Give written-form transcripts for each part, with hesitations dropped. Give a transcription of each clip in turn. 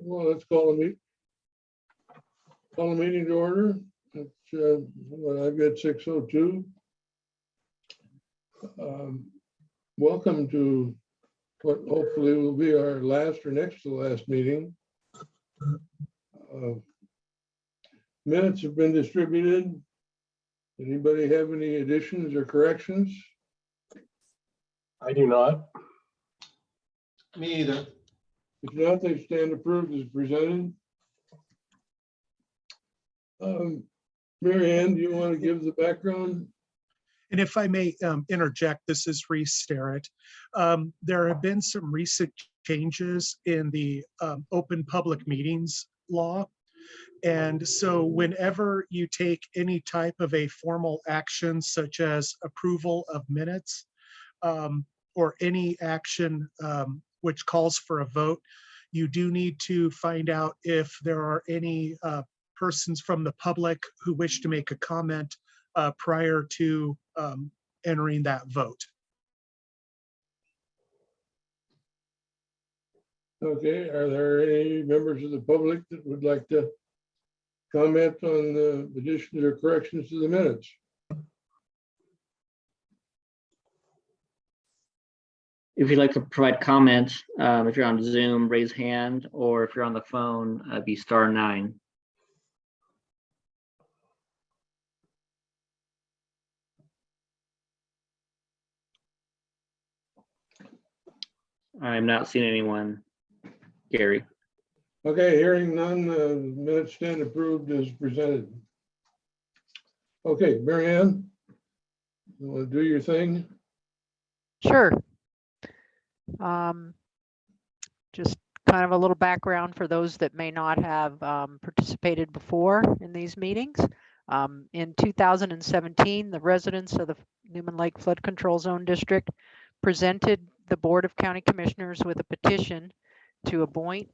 Well, let's call a meeting to order. It's, well, I've got 6:02. Welcome to what hopefully will be our last or next to last meeting. Minutes have been distributed. Anybody have any additions or corrections? I do not. Me either. If not, they stand approved as presented. Mary Ann, do you want to give the background? And if I may interject, this is Reese Sterrett. There have been some recent changes in the open public meetings law. And so whenever you take any type of a formal action, such as approval of minutes, or any action which calls for a vote, you do need to find out if there are any persons from the public who wish to make a comment prior to entering that vote. Okay, are there any members of the public that would like to comment on the additions or corrections to the minutes? If you'd like to provide comments, if you're on Zoom, raise hand, or if you're on the phone, be *9. I'm not seeing anyone, Gary. Okay, hearing none, minutes stand approved as presented. Okay, Mary Ann, you want to do your thing? Sure. Just kind of a little background for those that may not have participated before in these meetings. In 2017, the residents of the Newman Lake Flood Control Zone District presented the Board of County Commissioners with a petition to appoint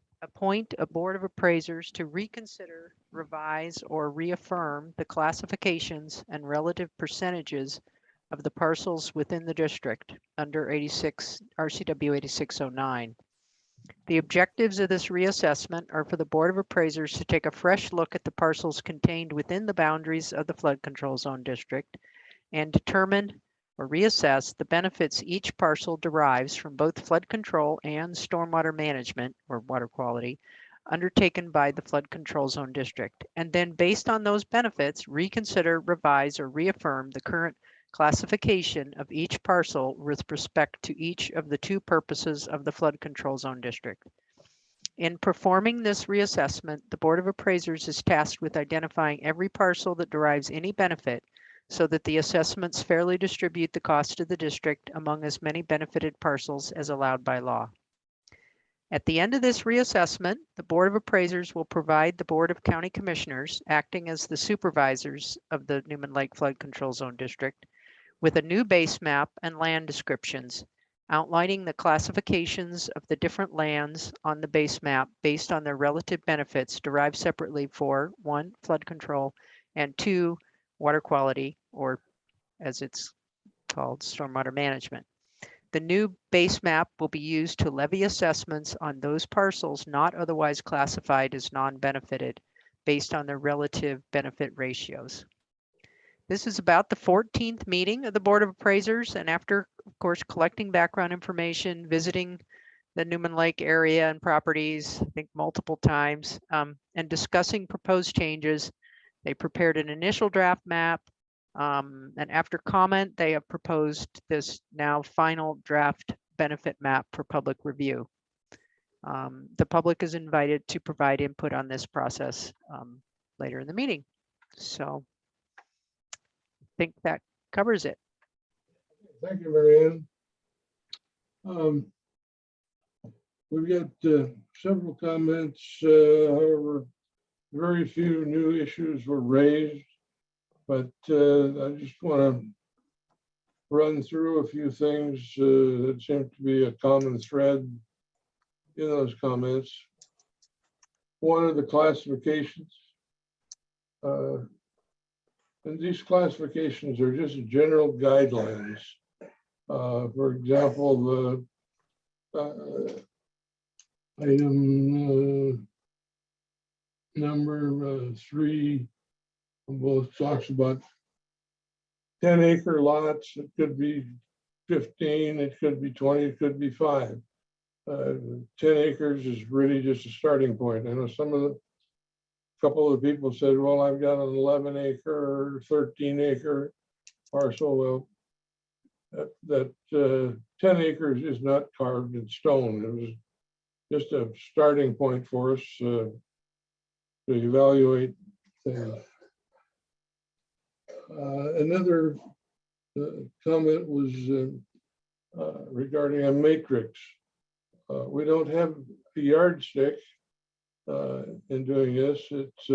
a Board of Appraisers to reconsider, revise, or reaffirm the classifications and relative percentages of the parcels within the district under RCW 8609. The objectives of this reassessment are for the Board of Appraisers to take a fresh look at the parcels contained within the boundaries of the Flood Control Zone District and determine or reassess the benefits each parcel derives from both flood control and stormwater management or water quality undertaken by the Flood Control Zone District. And then based on those benefits, reconsider, revise, or reaffirm the current classification of each parcel with respect to each of the two purposes of the Flood Control Zone District. In performing this reassessment, the Board of Appraisers is tasked with identifying every parcel that derives any benefit so that the assessments fairly distribute the cost of the district among as many benefited parcels as allowed by law. At the end of this reassessment, the Board of Appraisers will provide the Board of County Commissioners, acting as the supervisors of the Newman Lake Flood Control Zone District, with a new base map and land descriptions, outlining the classifications of the different lands on the base map based on their relative benefits derived separately for 1, flood control, and 2, water quality, or as it's called, stormwater management. The new base map will be used to levy assessments on those parcels not otherwise classified as non-benefited based on their relative benefit ratios. This is about the 14th meeting of the Board of Appraisers, and after, of course, collecting background information, visiting the Newman Lake area and properties, I think multiple times, and discussing proposed changes, they prepared an initial draft map, and after comment, they have proposed this now final draft benefit map for public review. The public is invited to provide input on this process later in the meeting. So I think that covers it. Thank you, Mary Ann. We've got several comments, however, very few new issues were raised, but I just want to run through a few things that seem to be a common thread in those comments. One of the classifications, and these classifications are just general guidelines. For example, the item number 3, both talks about 10-acre lots. It could be 15, it could be 20, it could be 5. 10 acres is really just a starting point. I know couple of the people said, well, I've got an 11-acre or 13-acre parcel. Well, that 10 acres is not carved in stone. It was just a starting point for us to evaluate things. Another comment was regarding a matrix. We don't have a yardstick in doing this. It's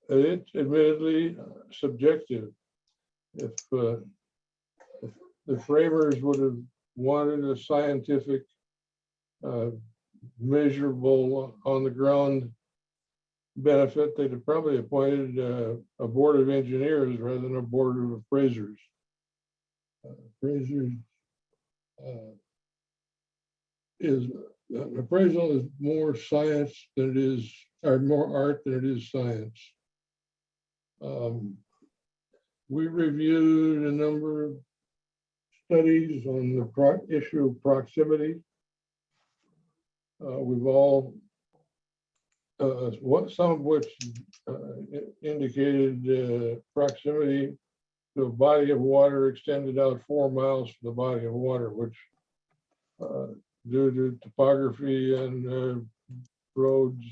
admittedly subjective. If the framers would have wanted a scientific, measurable, on the ground benefit, they'd have probably appointed a board of engineers rather than a board of appraisers. Appraisers appraisal is more science than it is, or more art than it is science. We reviewed a number of studies on the issue of proximity. We've all, some of which indicated proximity to a body of water extended out 4 miles from the body of water, which due to topography and roads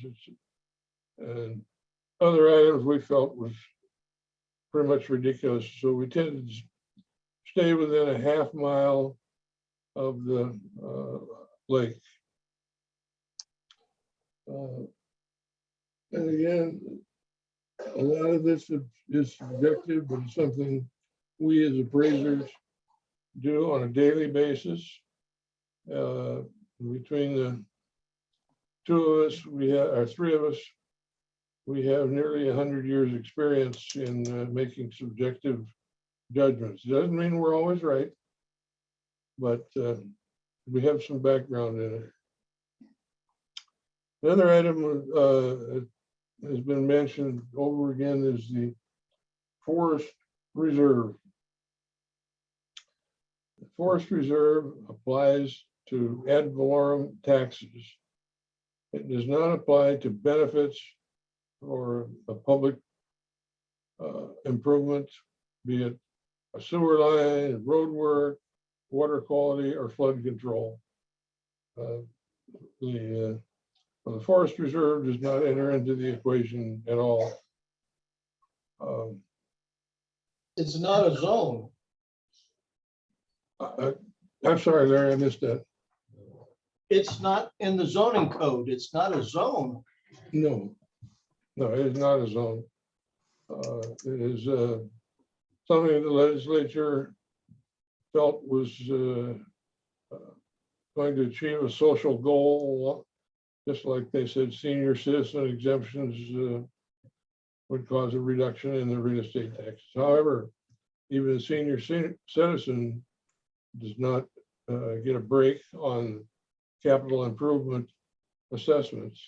and other items we felt was pretty much ridiculous. So we tended to stay within a half mile of the lake. And again, a lot of this is subjective, but it's something we as appraisers do on a daily basis. Between the two of us, or 3 of us, we have nearly 100 years experience in making subjective judgments. It doesn't mean we're always right, but we have some background in it. Another item has been mentioned over again is the forest reserve. The forest reserve applies to ad valorem taxes. It does not apply to benefits or a public improvement, be it a sewer line, road work, water quality, or flood control. The forest reserve does not enter into the equation at all. It's not a zone. I'm sorry, Larry, I missed that. It's not in the zoning code. It's not a zone. No, it is not a zone. It is something the legislature felt was going to achieve a social goal, just like they said senior citizen exemptions would cause a reduction in the real estate tax. However, even a senior citizen does not get a break on capital improvement assessments.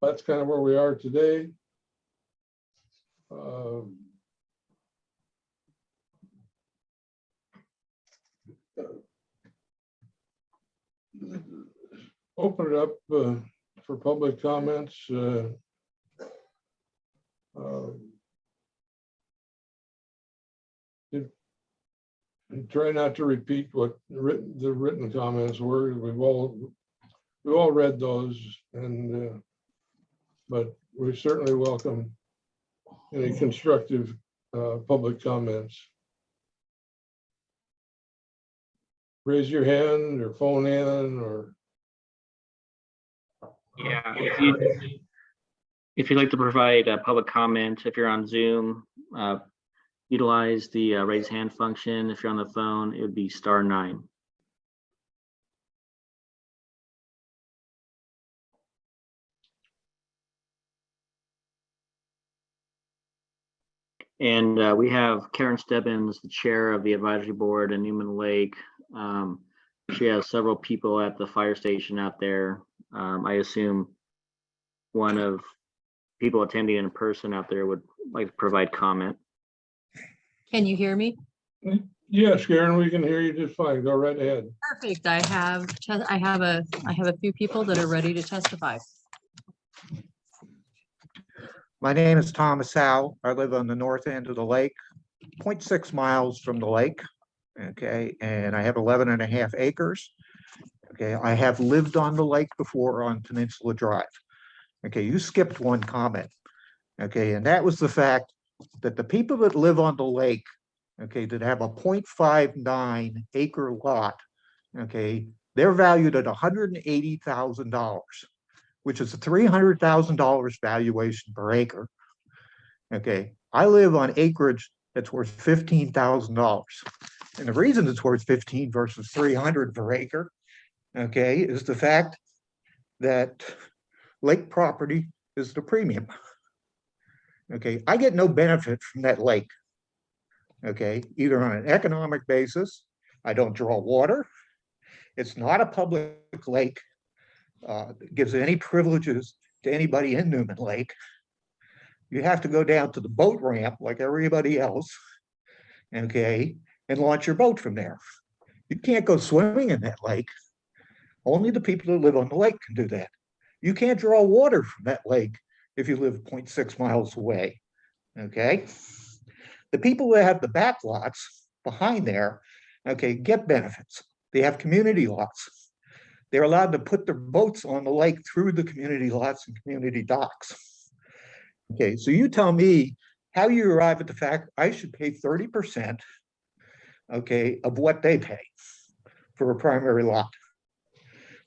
That's kind of where we are today. Open it up for public comments. Try not to repeat what the written comments were. We've all read those, and but we certainly welcome any constructive public comments. Raise your hand or phone in, or Yeah, if you'd like to provide a public comment, if you're on Zoom, utilize the raise hand function. If you're on the phone, it would be *9. And we have Karen Stebbins, the chair of the advisory board in Newman Lake. She has several people at the fire station out there I assume one of people attending in person out there would like to provide comment. Can you hear me? Yes, Karen, we can hear you just fine. Go right ahead. Perfect. I have a few people that are ready to testify. My name is Thomas Howe. I live on the north end of the lake, 0.6 miles from the lake. Okay, and I have 11.5 acres. Okay, I have lived on the lake before on Peninsula Drive. Okay, you skipped one comment. Okay, and that was the fact that the people that live on the lake, okay, that have a 0.59 acre lot, okay, they're valued at $180,000, which is a $300,000 valuation per acre. Okay, I live on acreage that's worth $15,000. And the reason it's worth 15 versus 300 per acre, okay, is the fact that lake property is the premium. Okay, I get no benefit from that lake. Okay, either on an economic basis, I don't draw water. It's not a public lake. Gives any privileges to anybody in Newman Lake. You have to go down to the boat ramp like everybody else, okay, and launch your boat from there. You can't go swimming in that lake. Only the people who live on the lake can do that. You can't draw water from that lake if you live 0.6 miles away, okay? The people that have the back lots behind there, okay, get benefits. They have community lots. They're allowed to put their boats on the lake through the community lots and community docks. Okay, so you tell me how you arrive at the fact I should pay 30%, okay, of what they pay for a primary lot.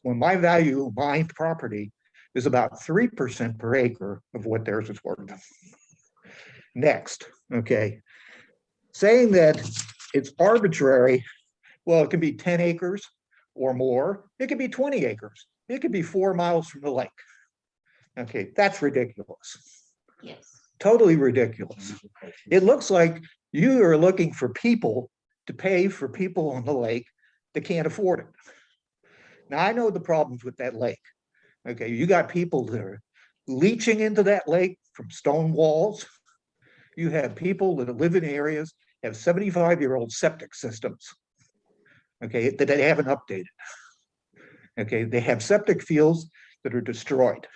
When my value of my property is about 3% per acre of what theirs is worth. Next, okay, saying that it's arbitrary, well, it can be 10 acres or more. It could be 20 acres. It could be 4 miles from the lake. Okay, that's ridiculous. Yes. Totally ridiculous. It looks like you are looking for people to pay for people on the lake that can't afford it. Now, I know the problems with that lake. Okay, you got people that are leaching into that lake from stone walls. You have people that live in areas, have 75-year-old septic systems, okay, that they haven't updated. Okay, they have septic fields that are destroyed.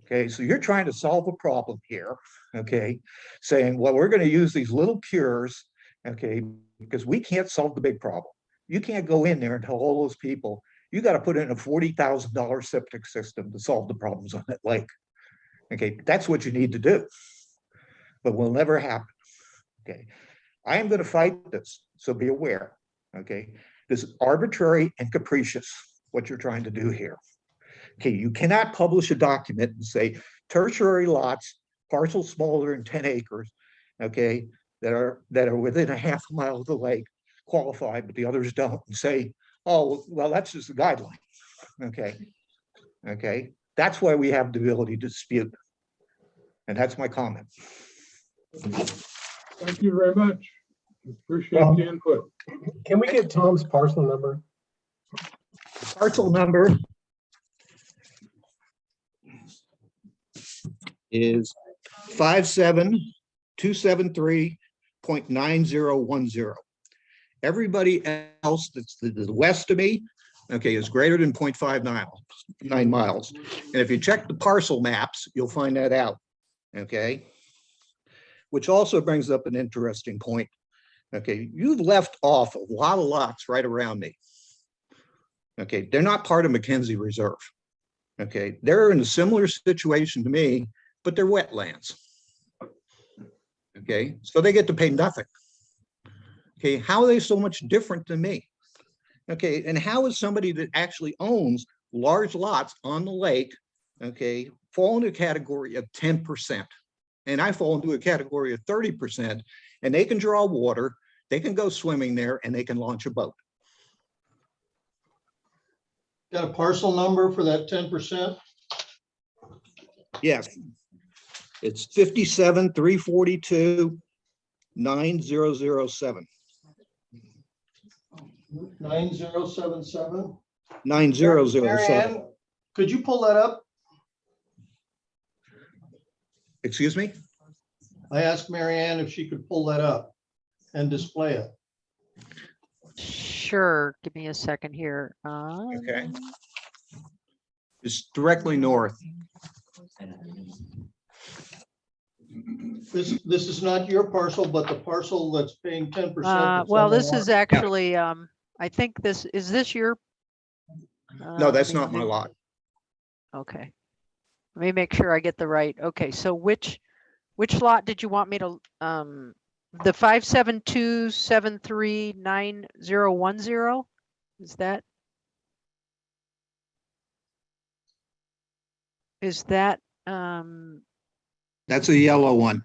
Okay, so you're trying to solve a problem here, okay, saying, well, we're going to use these little cures, okay, because we can't solve the big problem. You can't go in there and tell all those people, you got to put in a $40,000 septic system to solve the problems on that lake. Okay, that's what you need to do, but will never happen. Okay, I am going to fight this, so be aware. Okay, this is arbitrary and capricious, what you're trying to do here. Okay, you cannot publish a document and say tertiary lots, parcels smaller than 10 acres, okay, that are within a half a mile of the lake qualify, but the others don't, and say, oh, well, that's just a guideline. Okay, okay, that's why we have the ability to dispute. And that's my comment. Thank you very much. Appreciate the input. Can we get Tom's parcel number? Parcel number is 57273.9010. Everybody else that's to the west of me, okay, is greater than 0.59 miles. And if you check the parcel maps, you'll find that out, okay? Which also brings up an interesting point. Okay, you've left off a lot of lots right around me. Okay, they're not part of Mackenzie Reserve. Okay, they're in a similar situation to me, but they're wetlands. Okay, so they get to pay nothing. Okay, how are they so much different than me? Okay, and how is somebody that actually owns large lots on the lake, okay, fall into a category of 10%? And I fall into a category of 30%, and they can draw water, they can go swimming there, and they can launch a boat. Got a parcel number for that 10%? Yes. It's 57,342,9007. 9077? 9007. Marianne, Could you pull that up? Excuse me? I asked Mary Ann if she could pull that up and display it. Sure, give me a second here. Okay. It's directly north. This is not your parcel, but the parcel that's paying 10%. Well, this is actually, I think is this your? No, let that's me not my zoom- lot. Okay. Let me make sure I get the right. Okay, so which lot did you want me to, the 572739010? Is that? Is that, That's a yellow one.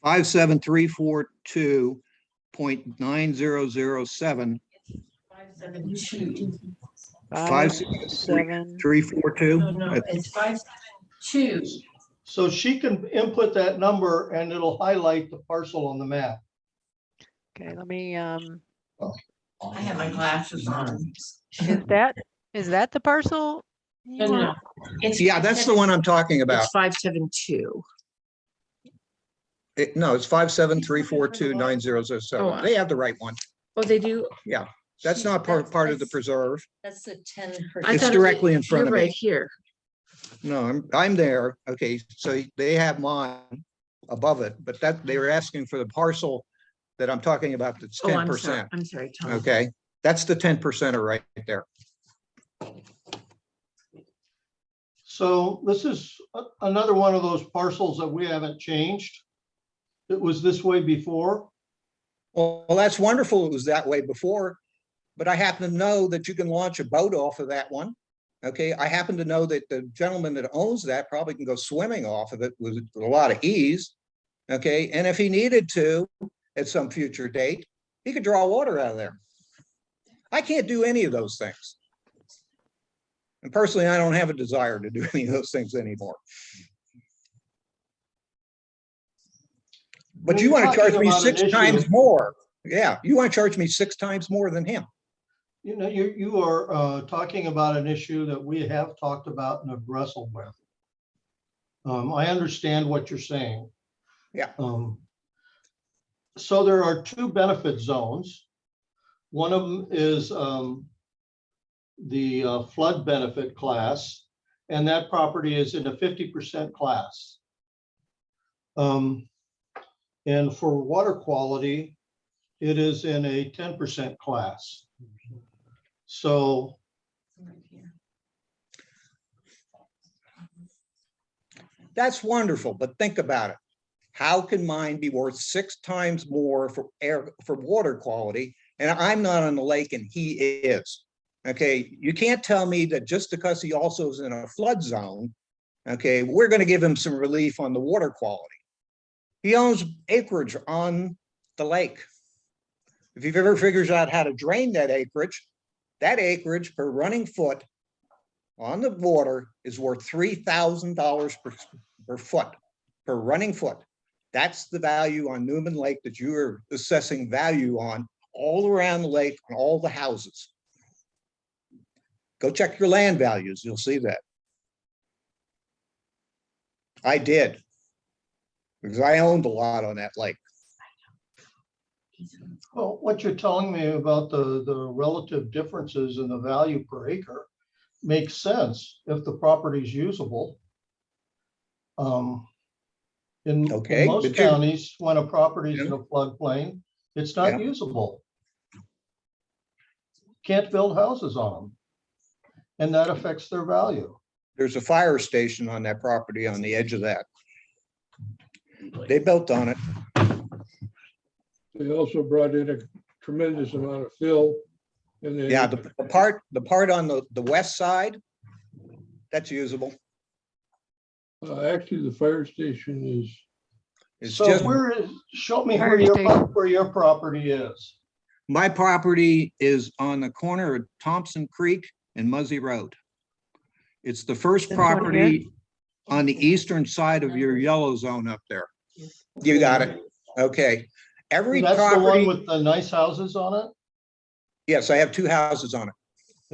57342.9007. 57342. It's 572. So she can input that number and it'll highlight the parcel on the map. okay, let me, I have my glasses on. is that the parcel? No, no, no. It's Yeah, that's the one I'm talking about. It's 572. No, it's 57342.9007. Oh, They have the right one. Oh, they do? Yeah, that's not part of the preserve. That's the 10%. It's directly in front of You're right me. here. No, I'm there. Okay, so they have mine above it, but that they were asking for the parcel that I'm talking about. That's Oh, I'm sorry. 10%. I'm sorry, Tom. Okay, that's the 10% right there. So this is another one of those parcels that we haven't changed. It was this way before. Well, that's wonderful. It was that way before, but I happen to know that you can launch a boat off of that one. Okay, I happen to know that the gentleman that owns that probably can go swimming off of it with a lot of ease. Okay, and if he needed to, at some future date, he could draw water out of there. I can't do any of those things. And personally, I don't have a desire to do any of those things anymore. But When you you're want to charge talking me about an 6 times issue- more. Yeah, you want to charge me 6 times more than him. You know, you are talking about an issue that we have talked about and have wrestled with. I understand what you're saying. Yeah. So there are 2 benefit zones. One of them is the flood benefit class, and that property is in a 50% class. And for water quality, it is in a 10% class. So That's wonderful, but think about it. How can mine be worth 6 times more for water quality? And I'm not on the lake and he is. Okay, you can't tell me that just because he also is in a flood zone, okay, we're going to give him some relief on the water quality. He owns acreage on the lake. If you've ever figured out how to drain that acreage per running foot on the water is worth $3,000 per foot, per running foot. That's the value on Newman Lake that you are assessing value on all around the lake, on all the houses. Go check your land values, you'll see that. I did, because I owned a lot on that lake. well, what you're telling me about the relative differences in the value per acre makes sense if the property is usable. In Okay, most but you're- counties, when a property is in a floodplain, it's not Yeah. usable. Can't build houses on them. And that affects their value. There's a fire station on that property on the edge of that. They built on it. They also brought in a tremendous amount of fill. And then Yeah, the part on the west side, that's usable. actually, the fire station is, It's So just, show me Fire where your property is. my property is on the corner of Thompson Creek and Muzzy Road. It's the first This one here? property on the eastern side of your yellow zone up there. You got it. Okay. Every That's the one property, with the nice houses on it? yes, I have 2 houses on it.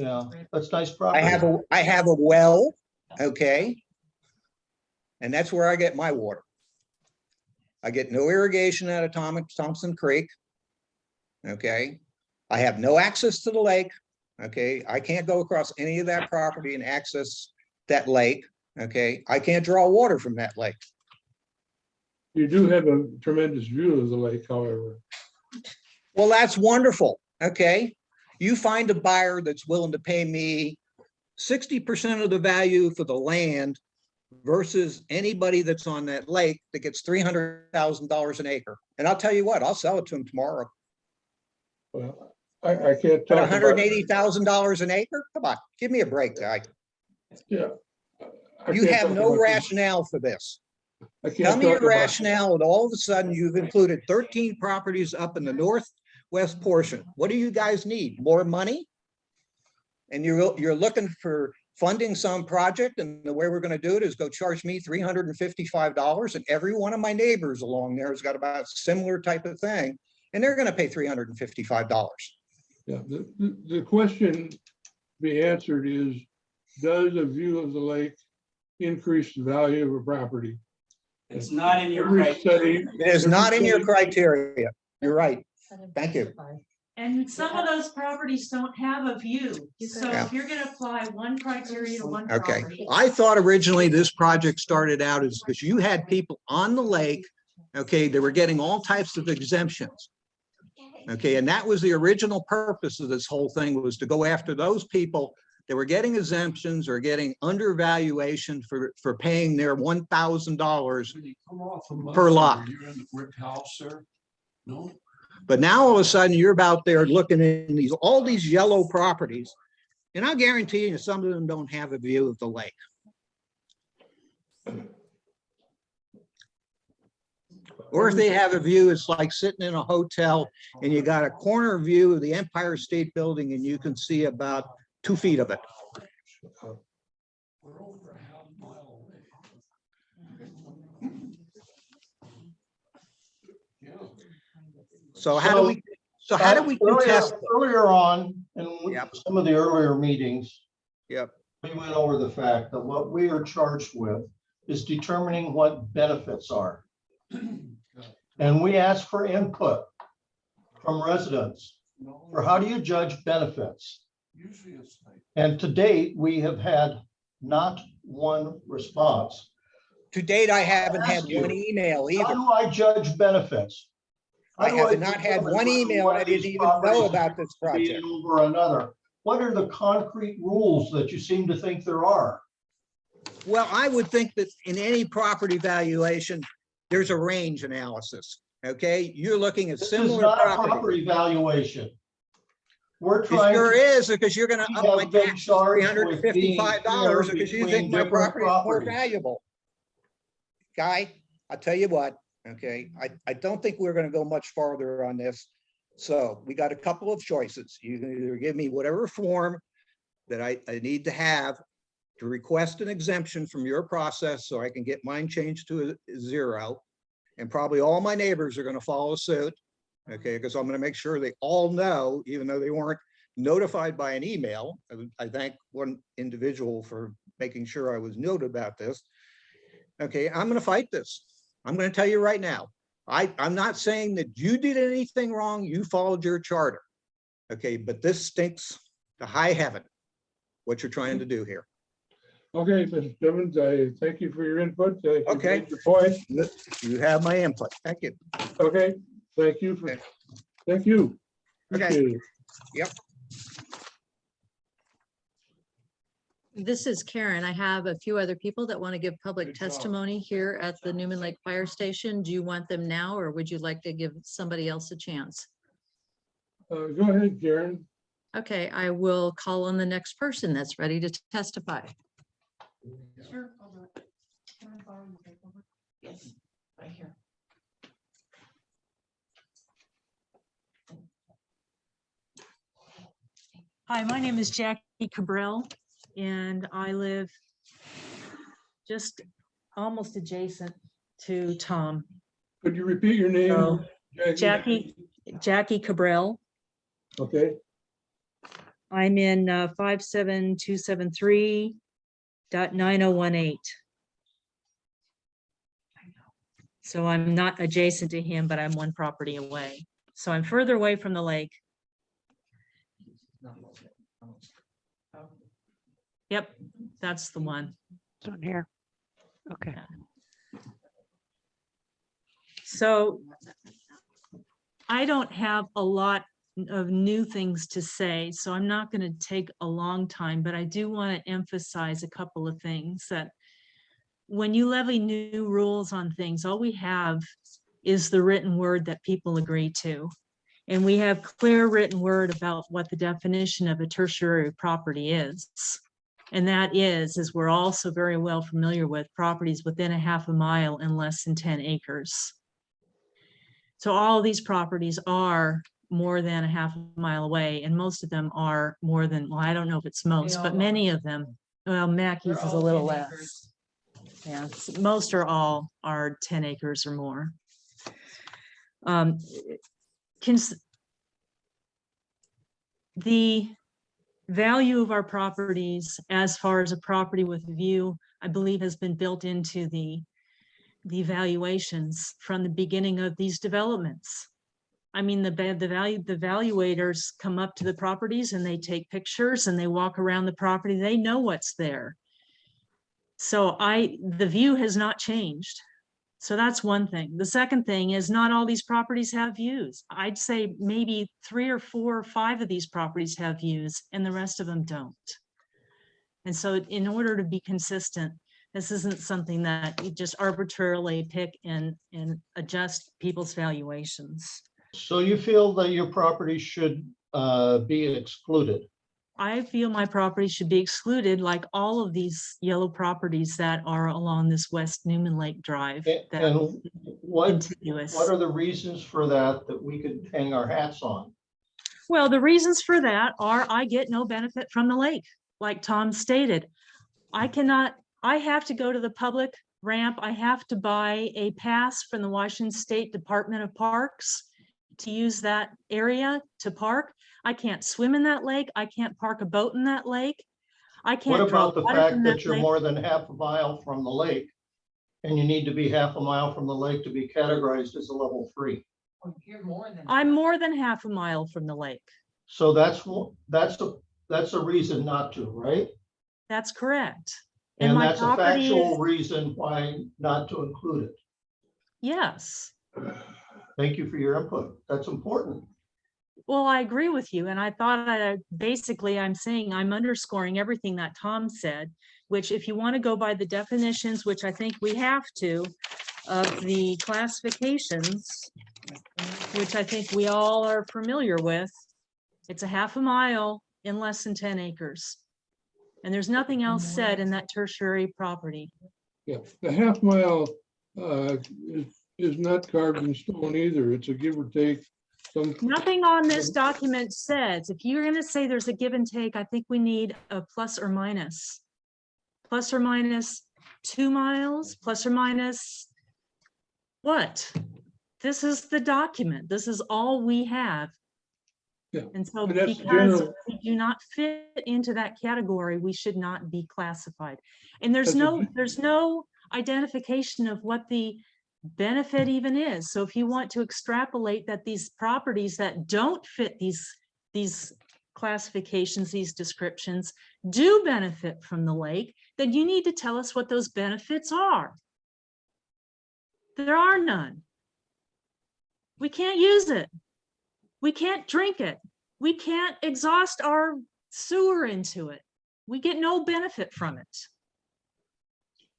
Yeah, that's nice I property. have a well, okay? And that's where I get my water. I get no irrigation out of Thompson Creek. Okay, I have no access to the lake. Okay, I can't go across any of that property and access that lake. Okay, I can't draw water from that lake. You do have a tremendous view of the lake, however. Well, that's wonderful. Okay, you find a buyer that's willing to pay me 60% of the value for the land versus anybody that's on that lake that gets $300,000 an acre. And I'll tell you what, I'll sell it to him tomorrow Well, I can't at talk about, $180,000 an acre. Come on, give me a break, guy. yeah. I You can't have talk no about the- rationale for this. I Tell can't me talk your about, rationale, and all of a sudden you've included 13 properties up in the northwest portion. What do you guys need? More money? And you're looking for funding some project, and the way we're gonna do it is go charge me $355, and every one of my neighbors along there has got about a similar type of thing, and they're gonna pay $355. yeah, the question to be answered is, does a view of the lake increase the value of a property? It's not in your Every criteria. study, It is not in your criteria. You're right. Thank you. And some of those properties don't have a view. So Yeah. if you're gonna apply one criteria to one Okay, property. I thought originally this project started out as because you had people on the lake, okay, they were getting all types of exemptions. Okay, and that was the original purpose of this whole thing, was to go after those people that were getting exemptions or getting undervaluation for paying their $1,000. Per lot. You're in the brick house, sir? No? But now all of a sudden you're out there looking in all these yellow properties, and I guarantee you some of them don't have a view of the lake. Or if they have a view, it's like sitting in a hotel and you got a corner view of the Empire State Building and you can see about 2 feet of it. We're over a half mile away. Yeah. So how do we contest? Earlier on, in Yep. some of the earlier meetings, Yep. we went over the fact that what we are charged with is determining what benefits are. And we ask for input from residents for how do you judge benefits? Usually it's like. And to date, we have had not one response. To date, I haven't had one email How either. do I judge benefits? How I do have not had determine one whether email. one I of these didn't even know properties about this is being project. over another? What are the concrete rules that you seem to think there are? Well, I would think that in any property valuation, there's a range analysis. Okay, you're looking at This is similar not a property. property valuation. We're It trying. sure to- is, because you're gonna We up my have been tax charged with $355 being because you fair think my between property is different more properties. valuable. Guy, I'll tell you what, okay, I don't think we're gonna go much farther on this. So we got a couple of choices. You can either give me whatever form that I need to have to request an exemption from your process so I can get mine changed to a 0. And probably all my neighbors are gonna follow suit, okay, because I'm gonna make sure they all know, even though they weren't notified by an email. I thank one individual for making sure I was noted about this. Okay, I'm gonna fight this. I'm gonna tell you right now. I'm not saying that you did anything wrong, you followed your charter. Okay, but this stinks to high heaven, what you're trying to do here. okay, Mr. Simmons, I thank you for your input. I think you Okay. made your point. You have my input. Thank you. Okay, thank you for, Okay. thank you. Okay. Appreciate it. This is Karen. I have a few other people that want to give public testimony here at the Newman Lake Fire Station. Do you want them now, or would you like to give somebody else a chance? Go ahead, Karen. Okay, I will call on the next person that's ready to testify. Sure, I'll do it. Can I borrow your paperwork? Yes, right here. Hi, my name is Jackie Cabral, and I live just almost adjacent to Tom. Could you repeat your name? So, Jackie Cabral, Okay, I'm in 57273.9018. So I'm not adjacent to him, but I'm one property away. So I'm further away from the lake. Yep, that's the one. It's on here. Okay. So I don't have a lot of new things to say, so I'm not going to take a long time, but I do want to emphasize a couple of things that when you levy new rules on things, all we have is the written word that people agree to. And we have clear written word about what the definition of a tertiary property is. And that is we're also very well familiar with properties within a half a mile and less than 10 acres. So all these properties are more than a half a mile away, and most of them are more than, well, I don't know if it's most, but many of them, well, Mackey's is a little less. Yeah, most are 10 acres or more. The value of our properties as far as a property with a view, I believe, has been built into the valuations from the beginning of these developments. I mean, the valuators come up to the properties and they take pictures and they walk around the property. They know what's there. So the view has not changed. So that's one thing. The second thing is not all these properties have views. I'd say maybe 3 or 4 or 5 of these properties have views and the rest of them don't. And so in order to be consistent, this isn't something that you just arbitrarily pick and adjust people's valuations. So you feel that your property should be excluded? I feel my property should be excluded, like all of these yellow properties that are along this West Newman Lake Drive. And what Contiguous. are the reasons for that we could hang our hats on? Well, the reasons for that are I get no benefit from the lake, like Tom stated. I have to go to the public ramp. I have to buy a pass from the Washington State Department of Parks to use that area to park. I can't swim in that lake. I can't park a boat in that lake. I can't. What about the fact that you're lake. more than half a mile from the lake and you need to be half a mile from the lake to be categorized as a level 3? I'm more than half a mile from the lake. So that's a reason not to, right? That's correct. And my that's a property factual is- reason why not to include it. Yes. Thank you for your input. That's important. Well, I agree with you. And I thought I'm saying I'm underscoring everything that Tom said, which if you want to go by the definitions, which I think we have to, of the classifications, which I think we all are familiar with, it's a half a mile in less than 10 acres. And there's nothing else said in that tertiary property. Yeah, the half mile is not carved in stone either. It's a give or take. Nothing on this document says, if you're going to say there's a give and take, I think we need a plus or minus 2 miles, plus or minus what? This is the document. This is all we have. Yeah, And so and that's because general. we do not fit into that category, we should not be classified. And there's That's a- no identification of what the benefit even is. So if you want to extrapolate that these properties that don't fit these classifications, these descriptions, do benefit from the lake, then you need to tell us what those benefits are. There are none. We can't use it. We can't drink it. We can't exhaust our sewer into it. We get no benefit from it.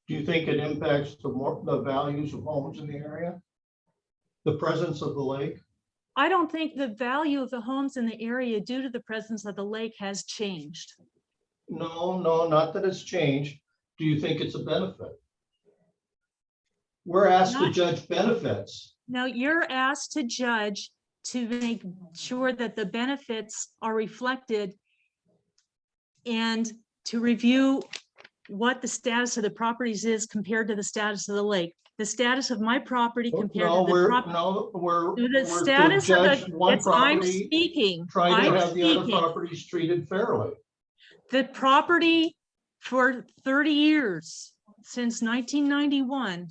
Do you think it impacts the values of homes in the area? The presence of the lake? I don't think the value of the homes in the area due to the presence of the lake has changed. No, not that it's changed. Do you think it's a benefit? We're asked to Not- judge benefits. Now you're asked to judge to make sure that the benefits are reflected and to review what the status of the properties is compared to the status of the lake. the status of my property compared No, to the we're, property. no, we're The to status of judge the, one it's, I'm property, speaking, try to I'm have the other speaking. properties treated fairly. The property for 30 years, since 1991,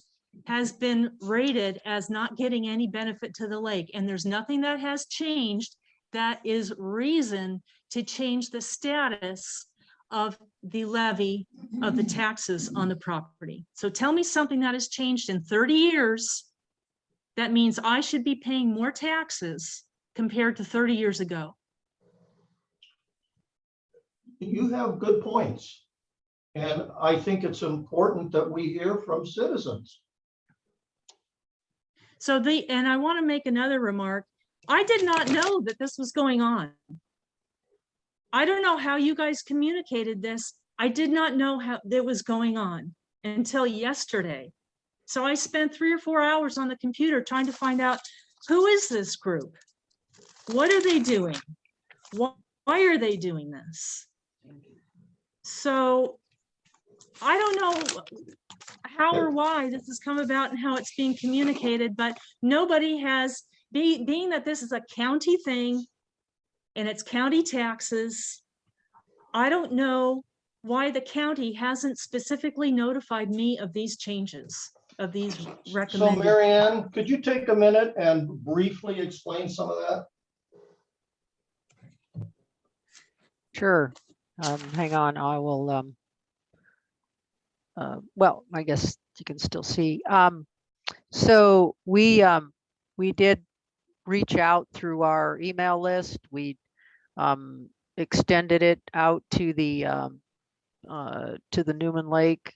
has been rated as not getting any benefit to the lake. And there's nothing that has changed that is reason to change the status of the levy of the taxes on the property. So tell me something that has changed in 30 years. That means I should be paying more taxes compared to 30 years ago. You have good points. And I think it's important that we hear from citizens. So and I want to make another remark. I did not know that this was going on. I don't know how you guys communicated this. I did not know how that was going on until yesterday. So I spent 3 or 4 hours on the computer trying to find out, who is this group? What are they doing? Why are they doing this? So I don't know how or why this has come about and how it's being communicated, but nobody has, being that this is a county thing and it's county taxes, I don't know why the county hasn't specifically notified me of these changes, of these So recommended. Mary Ann, could you take a minute and briefly explain some of that? Sure. Hang on, I will, well, I guess you can still see. So we did reach out through our email list. We extended it out to the Newman Lake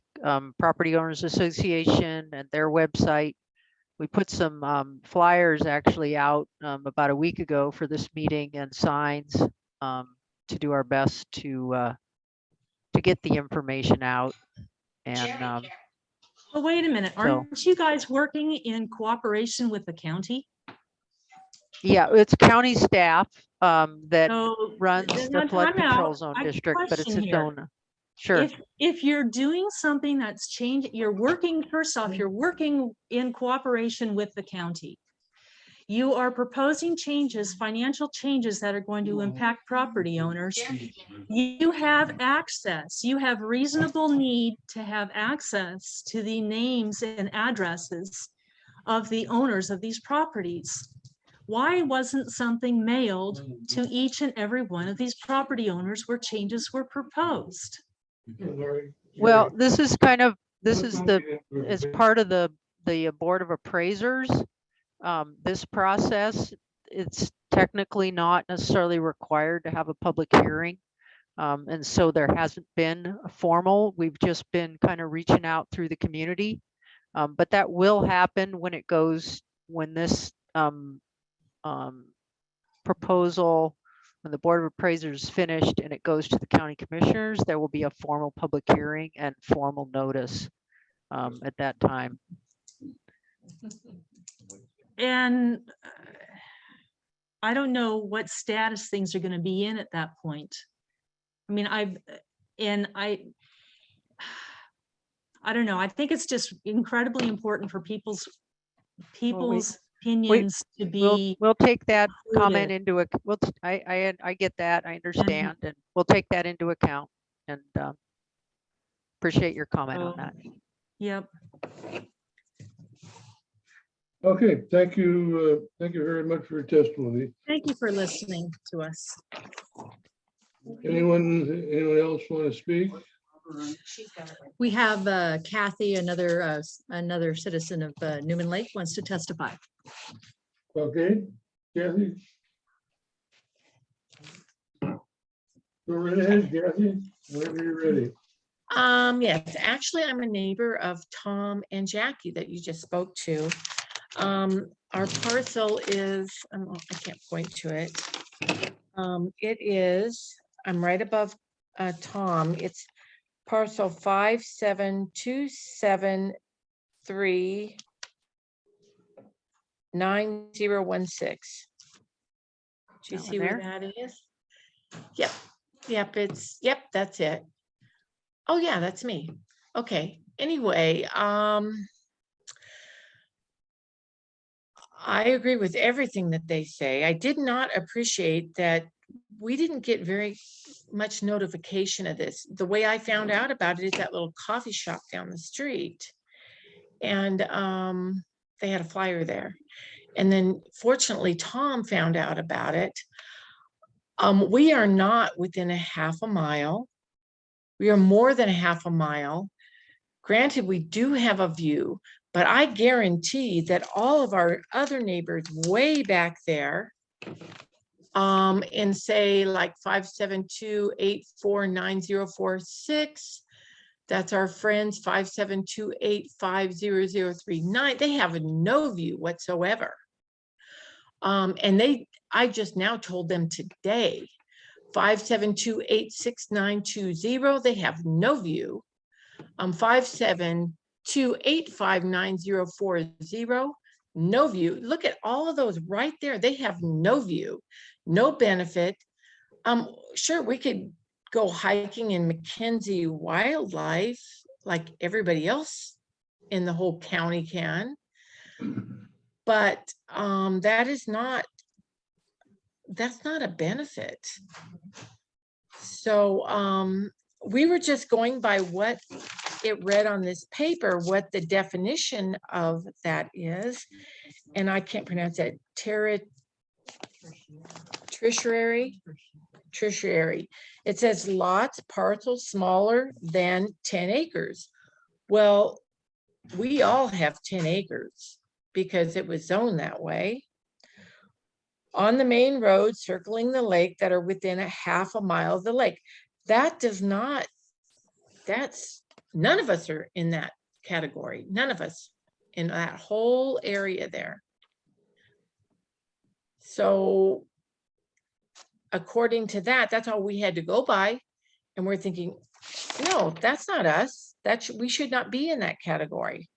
Property Owners Association and their website. We put some flyers actually out about a week ago for this meeting and signs to do our best to get the information out. And Well, wait a minute, aren't you guys working in cooperation with the county? yeah, it's county staff that So runs then the flood time out. control zone I have a district, but it's question its here. own. Sure. If you're doing something that's changed, you're working, first off, you're working in cooperation with the county. You are proposing changes, financial changes that are going to impact property owners. You have access, you have reasonable need to have access to the names and addresses of the owners of these properties. Why wasn't something mailed to each and every one of these property owners where changes were proposed? Well, this is kind of, this is as part of the Board of Appraisers. This process, it's technically not necessarily required to have a public hearing. And so there hasn't been a formal, we've just been kind of reaching out through the community. But that will happen when it goes, when this proposal, when the Board of Appraisers is finished and it goes to the county commissioners, there will be a formal public hearing and formal notice at that time. And I don't know what status things are going to be in at that point. I mean, I don't know. I think it's just incredibly important for people's opinions to be. We'll take that comment included. into I get that, I understand, and we'll take that into account and appreciate your comment on that. Yep. Okay, thank you very much for your testimony. Thank you for listening to us. Anyone else want to speak? We have Kathy, another citizen of Newman Lake, wants to testify. Okay, Kathy? Go right ahead, Kathy, whenever you're ready. Yes, actually, I'm a neighbor of Tom and Jackie that you just spoke to. Our parcel is, I can't point to it. It is, I'm right above Tom. It's parcel 572739016. Do you That see one where that is? Yep, that's it. Oh yeah, that's me. Okay, anyway, I agree with everything that they say. I did not appreciate that we didn't get very much notification of this. The way I found out about it is that little coffee shop down the street. And they had a flyer there. And then fortunately, Tom found out about it. We are not within a half a mile. We are more than a half a mile. Granted, we do have a view, but I guarantee that all of our other neighbors way back there, in say like 572-849-046, that's our friends 572-850-0039. They have no view whatsoever. And I just now told them today, 572-86920, they have no view. 572-859-040, no view. Look at all of those right there. They have no view, no benefit. Sure, we could go hiking in McKenzie Wildlife like everybody else in the whole county can. But that's not a benefit. So we were just going by what it read on this paper, what the definition of that is. And I can't pronounce that. Tertiary. It says lots, parcels smaller than 10 acres. Well, we all have 10 acres because it was zoned that way. On the main road circling the lake that are within a half a mile of the lake. None of us are in that category. None of us in that whole area there. So according to that, that's all we had to go by. And we're thinking, no, that's not us. We should not be in that category.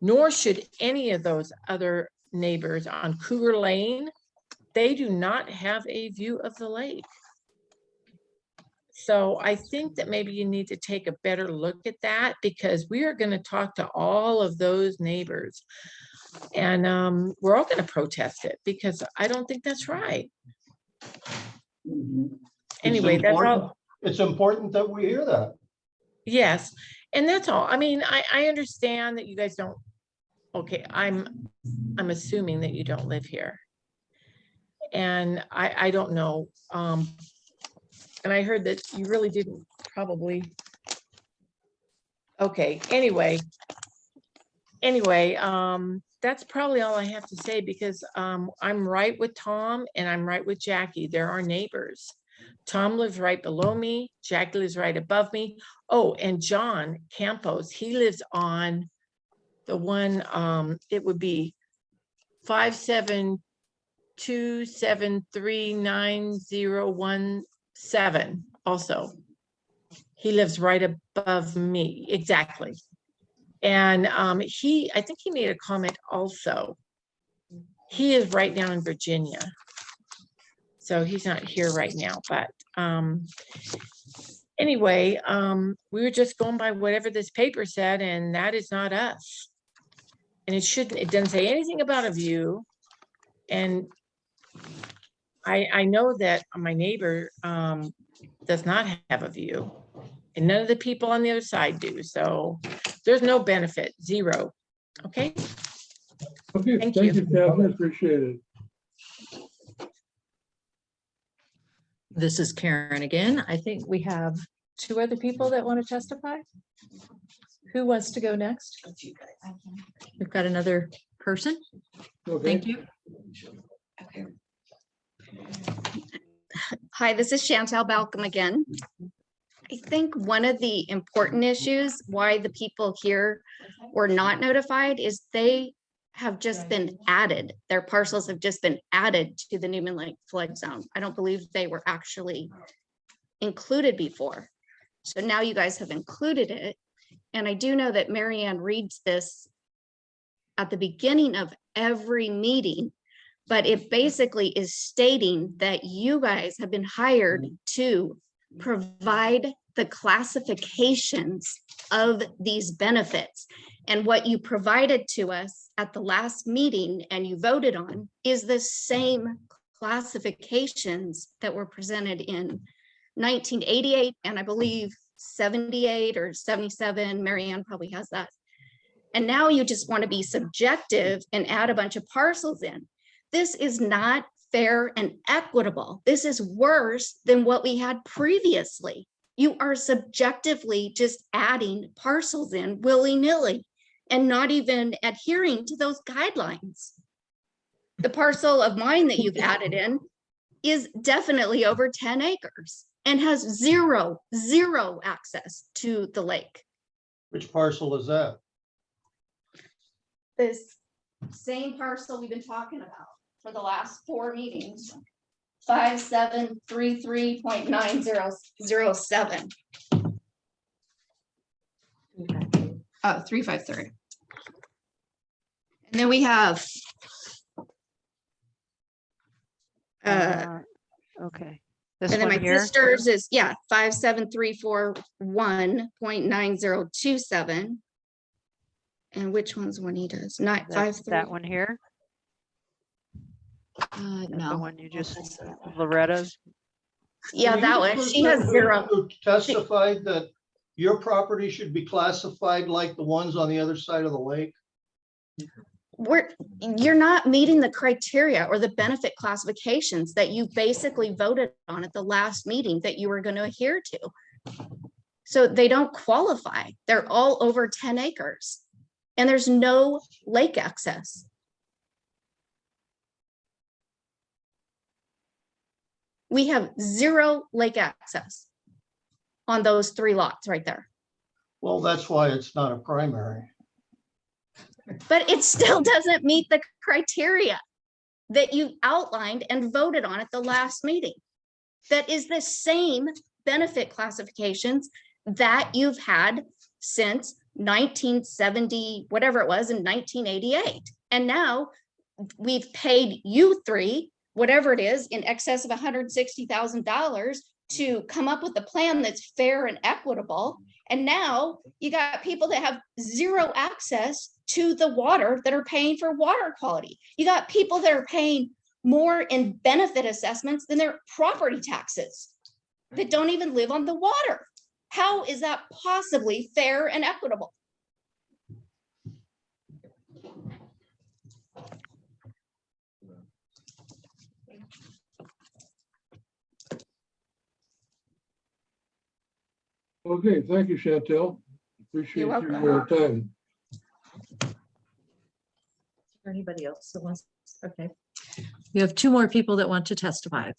Nor should any of those other neighbors on Cougar Lane. They do not have a view of the lake. So I think that maybe you need to take a better look at that, because we are going to talk to all of those neighbors. And we're all going to protest it, because I don't think that's right. Anyway, that's all. It's important that we hear that. Yes, and that's all. I mean, I understand that you guys don't. Okay, I'm assuming that you don't live here. And I don't know. And I heard that you really didn't probably. Okay, anyway, that's probably all I have to say, because I'm right with Tom and I'm right with Jackie. They're our neighbors. Tom lives right below me. Jackie lives right above me. Oh, and John Campos, he lives on the one, it would be 572-739-017 also. He lives right above me, exactly. And I think he made a comment also. He is right down in Virginia. So he's not here right now, but anyway, we were just going by whatever this paper said, and that is not us. And it doesn't say anything about a view. And I know that my neighbor does not have a view, and none of the people on the other side do. So there's no benefit, zero. Okay. Okay, Thank thank you. you, Kathy, appreciate it. This is Karen again. I think we have two other people that want to testify. Who wants to go next? We've got another person. Okay. Thank you. Hi, this is Chantal Balcom again. I think one of the important issues why the people here were not notified is they have just been added. Their parcels have just been added to the Newman Lake flood zone. I don't believe they were actually included before. So now you guys have included it. And I do know that Marianne reads this at the beginning of every meeting, but it basically is stating that you guys have been hired to provide the classifications of these benefits. And what you provided to us at the last meeting and you voted on is the same classifications that were presented in 1988 and I believe 78 or 77. Marianne probably has that. And now you just want to be subjective and add a bunch of parcels in. This is not fair and equitable. This is worse than what we had previously. You are subjectively just adding parcels in willy-nilly and not even adhering to those guidelines. The parcel of mine that you've added in is definitely over 10 acres and has zero access to the lake. Which parcel is that? This same parcel we've been talking about for the last 4 meetings. 5733.9007. 353. And then we have Okay. This and then one my here, sister's is, yeah, 57341.9027. And which one's Juanita's? Not that's 53. that one here, that's the No. one you just, Loretta's. Yeah, Were that you one. the She has person 0. who testified that your property should be classified like the ones on the other side of the lake? You're not meeting the criteria or the benefit classifications that you basically voted on at the last meeting that you were going to adhere to. So they don't qualify. They're all over 10 acres and there's no lake access. We have 0 lake access on those 3 lots right there. Well, that's why it's not a primary. But it still doesn't meet the criteria that you outlined and voted on at the last meeting. That is the same benefit classifications that you've had since 1970, whatever it was, in 1988. And now we've paid you 3, whatever it is, in excess of $160,000 to come up with a plan that's fair and equitable. And now you got people that have 0 access to the water that are paying for water quality. You got people that are paying more in benefit assessments than their property taxes that don't even live on the water. How is that possibly fair and equitable? Okay, thank you, Chantel. Appreciate welcome. your time. Or anybody else that wants, okay. We have 2 more people that want to testify.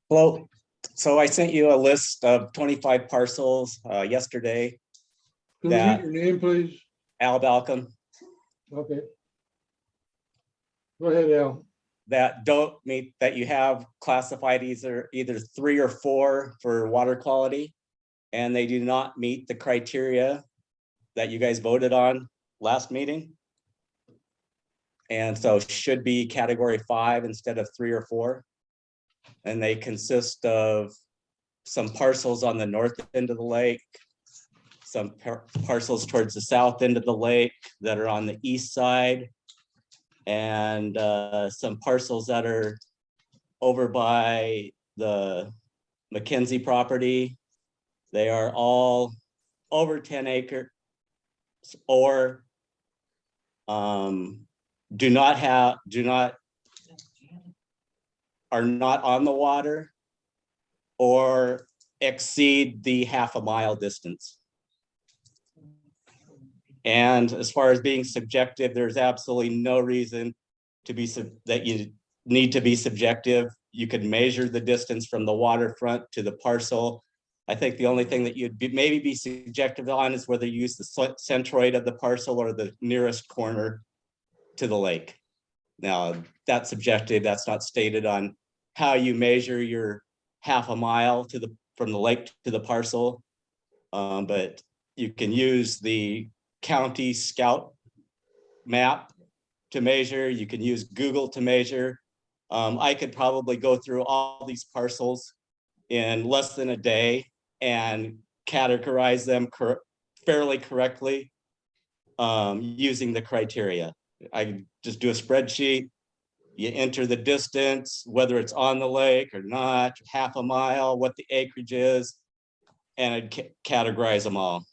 Hello. So I sent you a list of 25 parcels yesterday. Can we That- get your name, please? Al Balcom, Okay. Go ahead, Al. that don't meet, that you have classified either 3 or 4 for water quality. And they do not meet the criteria that you guys voted on last meeting. And so should be category 5 instead of 3 or 4. And they consist of some parcels on the north end of the lake, some parcels towards the south end of the lake that are on the east side, and some parcels that are over by the McKenzie property. They are all over 10 acres or are not on the water or exceed the ½ mile distance. And as far as being subjective, there's absolutely no reason to be that you need to be subjective. You could measure the distance from the waterfront to the parcel. I think the only thing that you'd maybe be subjective on is whether you use the centroid of the parcel or the nearest corner to the lake. Now, that's subjective. That's not stated on how you measure your ½ mile from the lake to the parcel. But you can use the county scout map to measure. You can use Google to measure. I could probably go through all these parcels in less than a day and categorize them fairly correctly using the criteria. I just do a spreadsheet. You enter the distance, whether it's on the lake or not, half a mile, what the acreage is, and I'd categorize them all.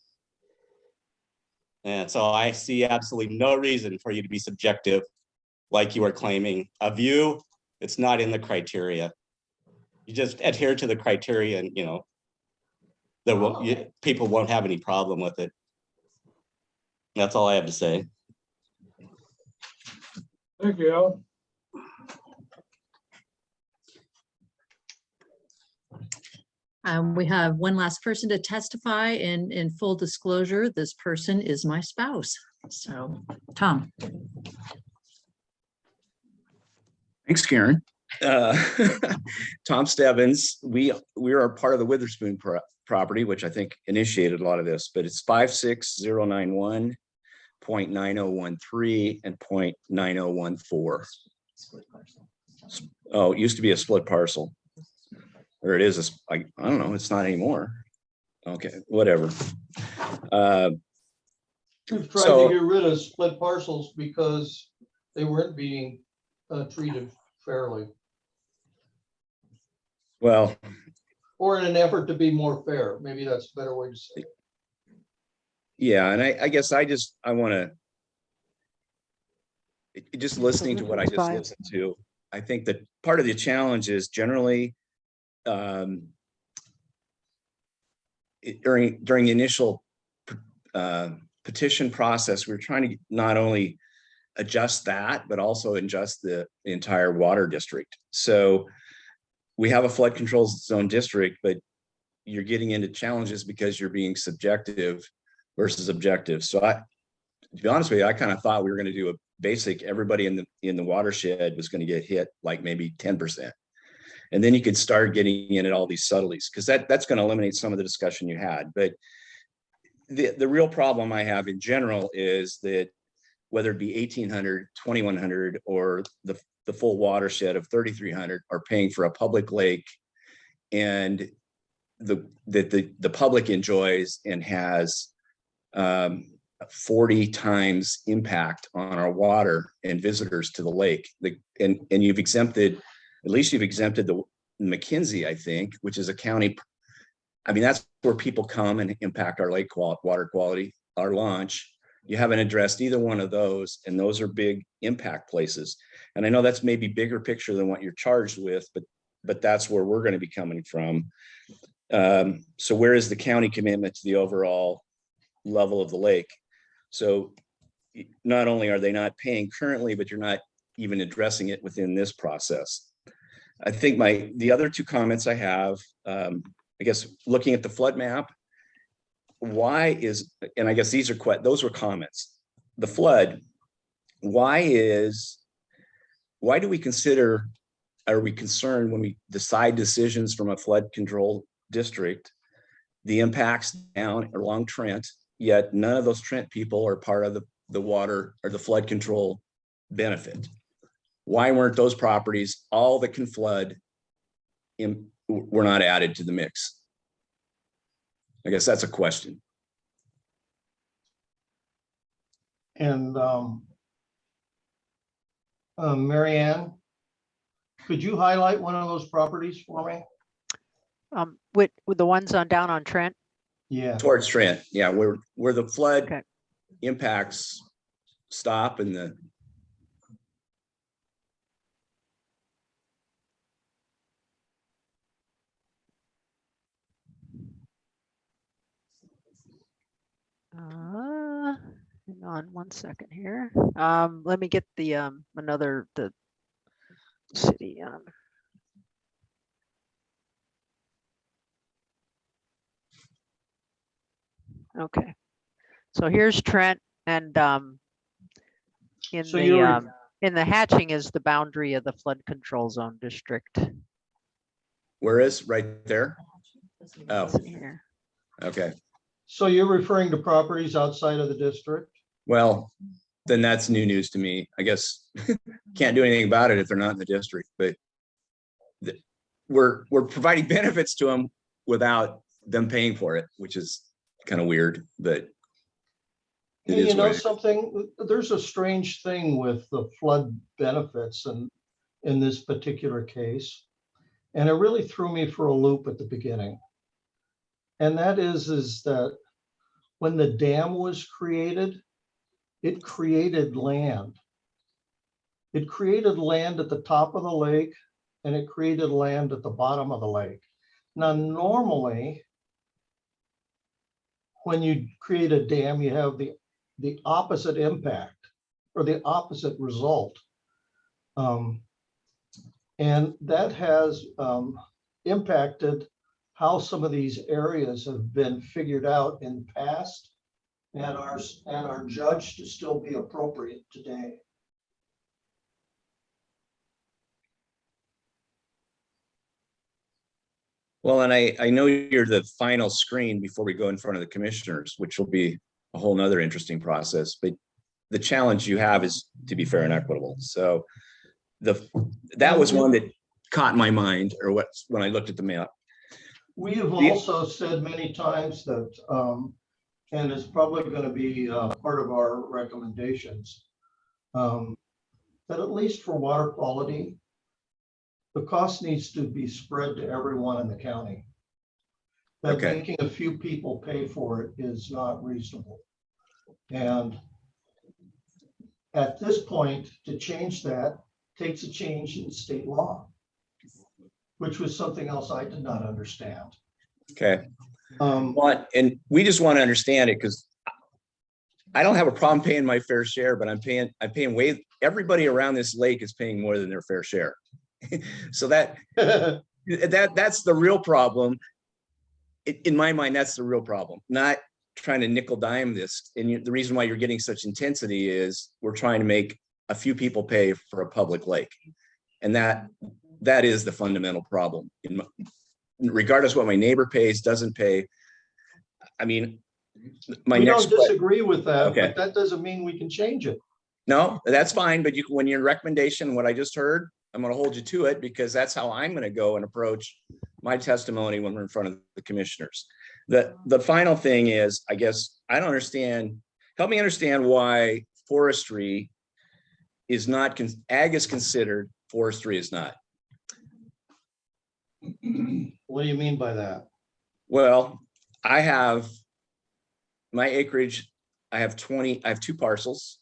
And so I see absolutely no reason for you to be subjective like you are claiming. A view, it's not in the criteria. You just adhere to the criteria and, you know, people won't have any problem with it. That's all I have to say. Thank you, Al. We have one last person to testify, and in full disclosure, this person is my spouse. So, Tom. Thanks, Karen. Tom Stebbins, we are part of the Witherspoon property, which I think initiated a lot of this, but it's 56091.9013 and 0.9014. Oh, it used to be a split parcel. Or it is, I don't know, it's not anymore. Okay, whatever. We've tried to get rid of split parcels because they weren't being treated fairly. Well. Or in an effort to be more fair, maybe that's a better way to say it. Yeah, and I guess I want to, just listening to what I just listened to, I think that part of the challenge is generally during the initial petition process, we're trying to not only adjust that, but also adjust the entire water district. So we have a flood control zone district, but you're getting into challenges because you're being subjective versus objective. So to be honest with you, I kind of thought we were going to do a basic, everybody in the watershed was going to get hit like maybe 10%. And then you could start getting in at all these subtleties, because that's going to eliminate some of the discussion you had. But the real problem I have in general is that whether it be 1,800, 2,100, or the full watershed of 3,300 are paying for a public lake, and the public enjoys and has 40 times impact on our water and visitors to the lake. And you've exempted, at least you've exempted the McKinsey, I think, which is a county. I mean, that's where people come and impact our lake water quality, our launch. You haven't addressed either one of those, and those are big impact places. And I know that's maybe bigger picture than what you're charged with, but that's where we're going to be coming from. So where is the county commitment to the overall level of the lake? So not only are they not paying currently, but you're not even addressing it within this process. I think the other two comments I have, I guess, looking at the flood map, why is, and I guess those were comments. The flood, why do we consider, are we concerned when we decide decisions from a flood control district, the impacts down along Trent, yet none of those Trent people are part of the water or the flood control benefit? Why weren't those properties, all that can flood, were not added to the mix? I guess that's a question. And Mary Ann, could you highlight one of those properties for me? With the ones down on Trent? Yeah. Towards Trent, yeah, where the flood impacts stop and the. Hang on one second here. Let me get the the city. Okay, so here's Trent, and in the hatching is the boundary of the flood control zone district. Where is right there? Oh, here. Okay. So you're referring to properties outside of the district? Well, then that's new news to me. I guess can't do anything about it if they're not in the district, but we're providing benefits to them without them paying for it, which is kind of weird, but It Hey, is you know what it is. something, there's a strange thing with the flood benefits and in this particular case. And it really threw me for a loop at the beginning. And that is that when the dam was created, it created land. It created land at the top of the lake and it created land at the bottom of the lake. Now, normally, when you create a dam, you have the opposite impact or the opposite result. And that has impacted how some of these areas have been figured out in the past and are judged to still be appropriate today. Well, and I know you're the final screen before we go in front of the commissioners, which will be a whole nother interesting process, but the challenge you have is to be fair and equitable. So that was one that caught my mind, or when I looked at the map. We have also said many times that, and it's probably going to be part of our recommendations, that at least for water quality, the cost needs to be spread to everyone in the county. That Okay. making a few people pay for it is not reasonable. And at this point, to change that takes a change in state law, which was something else I did not understand. Okay. And we just want to understand it because I don't have a problem paying my fair share, but I'm paying way, everybody around this lake is paying more than their fair share. So that's the real problem. In my mind, that's the real problem, not trying to nickel dime this. And the reason why you're getting such intensity is we're trying to make a few people pay for a public lake. And that is the fundamental problem. Regardless what my neighbor pays, doesn't pay. I mean, we don't disagree with that, okay, but that doesn't mean we can change it. No, that's fine. But when your recommendation, what I just heard, I'm going to hold you to it because that's how I'm going to go and approach my testimony when we're in front of the commissioners. The final thing is, I guess, I don't understand. Help me understand why forestry is not, ag is considered, forestry is not. What do you mean by that? Well, I have my acreage. I have 2 parcels.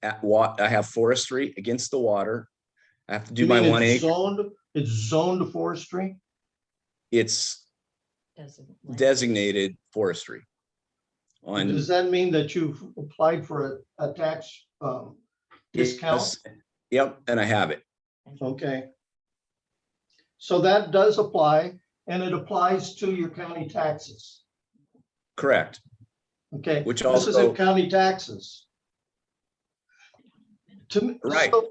I have forestry against the water. I have to do my 1 acre. It's zoned forestry. It's designated forestry. Does that mean that you've applied for a tax discount? Yep, and I have it. Okay. So that does apply, and it applies to your county taxes. Correct. Okay. Which this isn't county taxes. Right. So,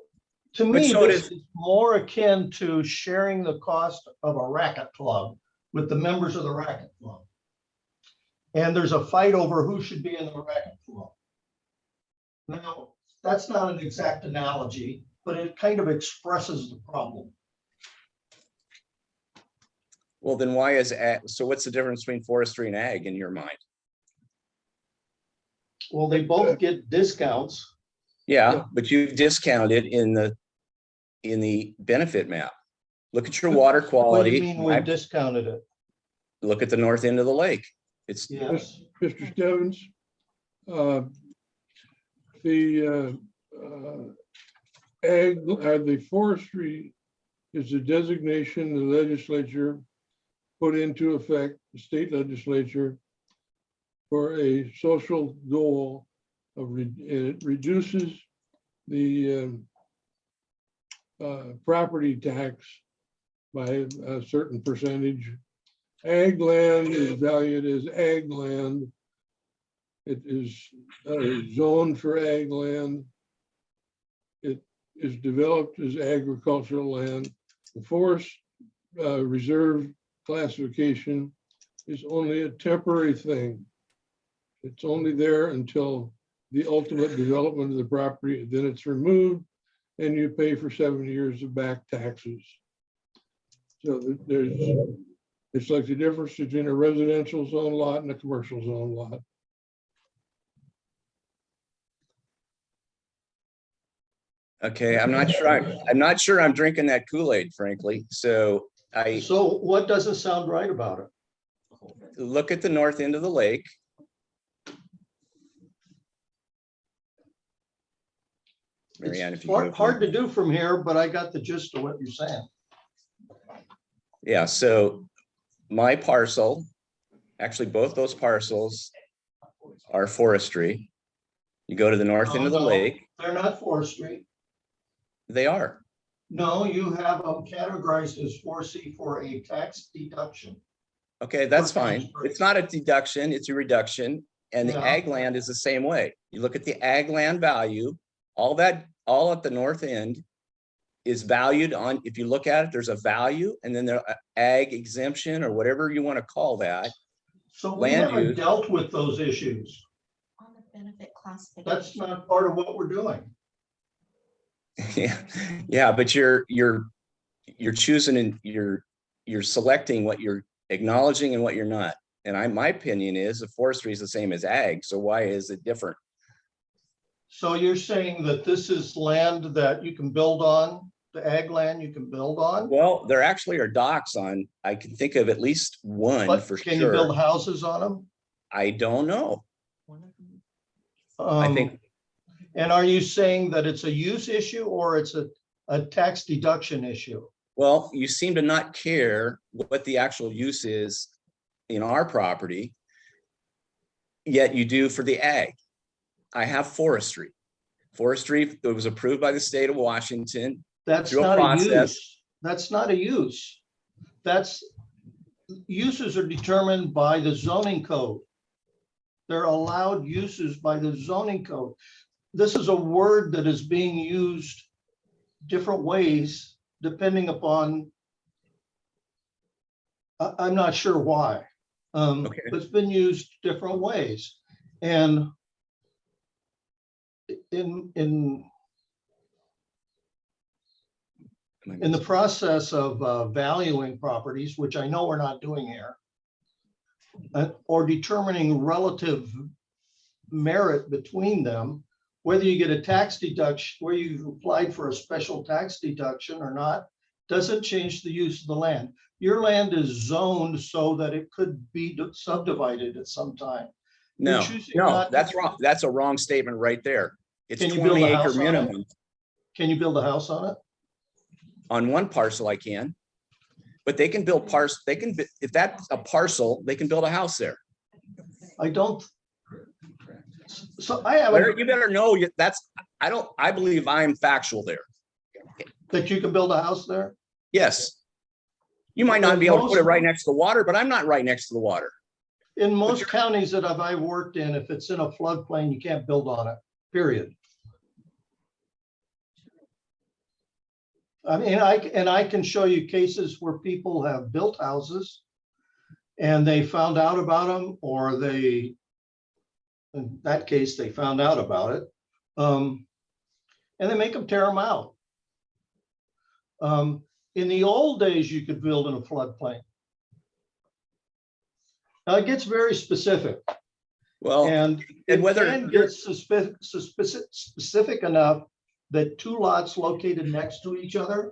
to me, so this is more akin to sharing the cost of a racket club with the members of the racket club. And there's a fight over who should be in the racket club. Now, that's not an exact analogy, but it kind of expresses the problem. Well, then why is ag? So what's the difference between forestry and ag in your mind? Well, they both get discounts. Yeah, but you discounted in the benefit map. Look at your water quality. What do you mean we discounted it? Look at the north end of the lake. It's yes. Mr. Stevens, the forestry is a designation the legislature put into effect, the state legislature, for a social goal of it reduces the property tax by a certain percentage. Ag land is valued as ag land. It is zoned for ag land. It is developed as agricultural land. The forest reserve classification is only a temporary thing. It's only there until the ultimate development of the property, then it's removed and you pay for 7 years of back taxes. So it's like the difference between a residential zone lot and a commercial zone lot. Okay, I'm not sure I'm drinking that Kool-Aid, frankly. So I So what doesn't sound right about it? look at the north end of the lake. Marianne, if It's you go. hard to do from here, but I got the gist of what you're saying. Yeah, so my parcel, actually both those parcels are forestry. You go to the north end of the No, lake, they're not forestry. they are. No, you have them categorized as 4C for a tax deduction. Okay, that's For tax fine. It's not a deduction, it's a reduction. And the Yeah. ag land is the same way. You look at the ag land value, all at the north end is valued on, if you look at it, there's a value and then there ag exemption or whatever you want to call that. So we Land haven't use. dealt with those issues. On the benefit classification. That's not part of what we're doing. Yeah, but you're choosing and you're selecting what you're acknowledging and what you're not. And my opinion is the forestry is the same as ag, so why is it different? So you're saying that this is land that you can build on, the ag land you can build on? Well, there actually are docks on, I can think of at least one But for can you build sure. houses on them? I don't know. I think, And are you saying that it's a use issue or it's a tax deduction issue? well, you seem to not care what the actual use is in our property, yet you do for the ag. I have forestry. Forestry that was approved by the state of Washington. That's through a not a process. use. That's not a use. Uses are determined by the zoning code. They're allowed uses by the zoning code. This is a word that is being used different ways depending upon, I'm not sure why. Okay. It's been used different ways. And in the process of valuing properties, which I know we're not doing here, or determining relative merit between them, whether you get a tax deduction, where you've applied for a special tax deduction or not, doesn't change the use of the land. Your land is zoned so that it could be subdivided at some time. You're No, choosing no, not to- that's wrong. That's a wrong statement right there. It's Can you build 20 a acre house on it? minimum. Can you build a house on it? On one parcel I can, but they can build if that's a parcel, they can build a house there. I don't. So I Larry, haven't, you better know I believe I'm factual there. that you can build a house there? Yes. You might not In be able to put it most- right next to the water, but I'm not right next to the water. In most counties that I've worked in, if it's in a floodplain, you can't build on it, period. I mean, I can show you cases where people have built houses and they found out about them, or in that case, they found out about it. And they make them tear them out. In the old days, you could build in a floodplain. Now it gets very specific. Well, And it whether can get specific enough that two lots located next to each other,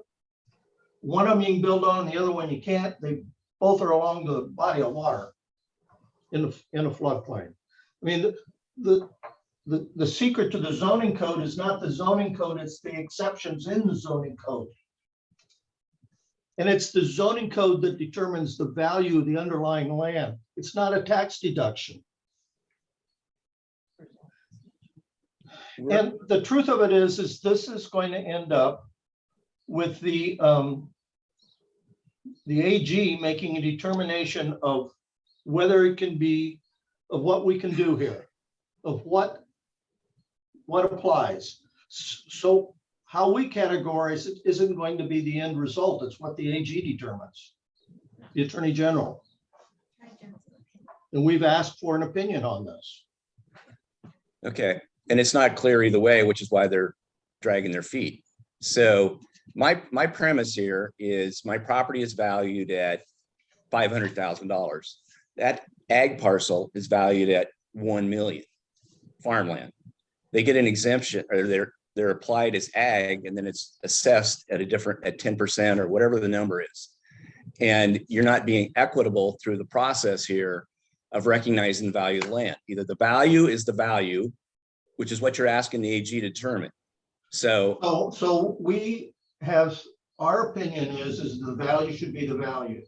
one of them you can build on, the other one you can't. They both are along the body of water in a floodplain. I mean, the secret to the zoning code is not the zoning code, it's the exceptions in the zoning code. And it's the zoning code that determines the value of the underlying land. It's not a tax deduction. And the truth of it is this is going to end up with the AG making a determination of whether it can be, of what we can do here, of what applies. So how we categorize it isn't going to be the end result. It's what the AG determines, the Attorney General. And we've asked for an opinion on this. okay. And it's not clear either way, which is why they're dragging their feet. So my premise here is my property is valued at $500,000. That ag parcel is valued at 1 million farmland. They get an exemption, or they're applied as ag, and then it's assessed at a different, at 10% or whatever the number is. And you're not being equitable through the process here of recognizing the value of the land. Either the value is the value, which is what you're asking the AG to determine. So, So we have, our opinion is the value should be the value.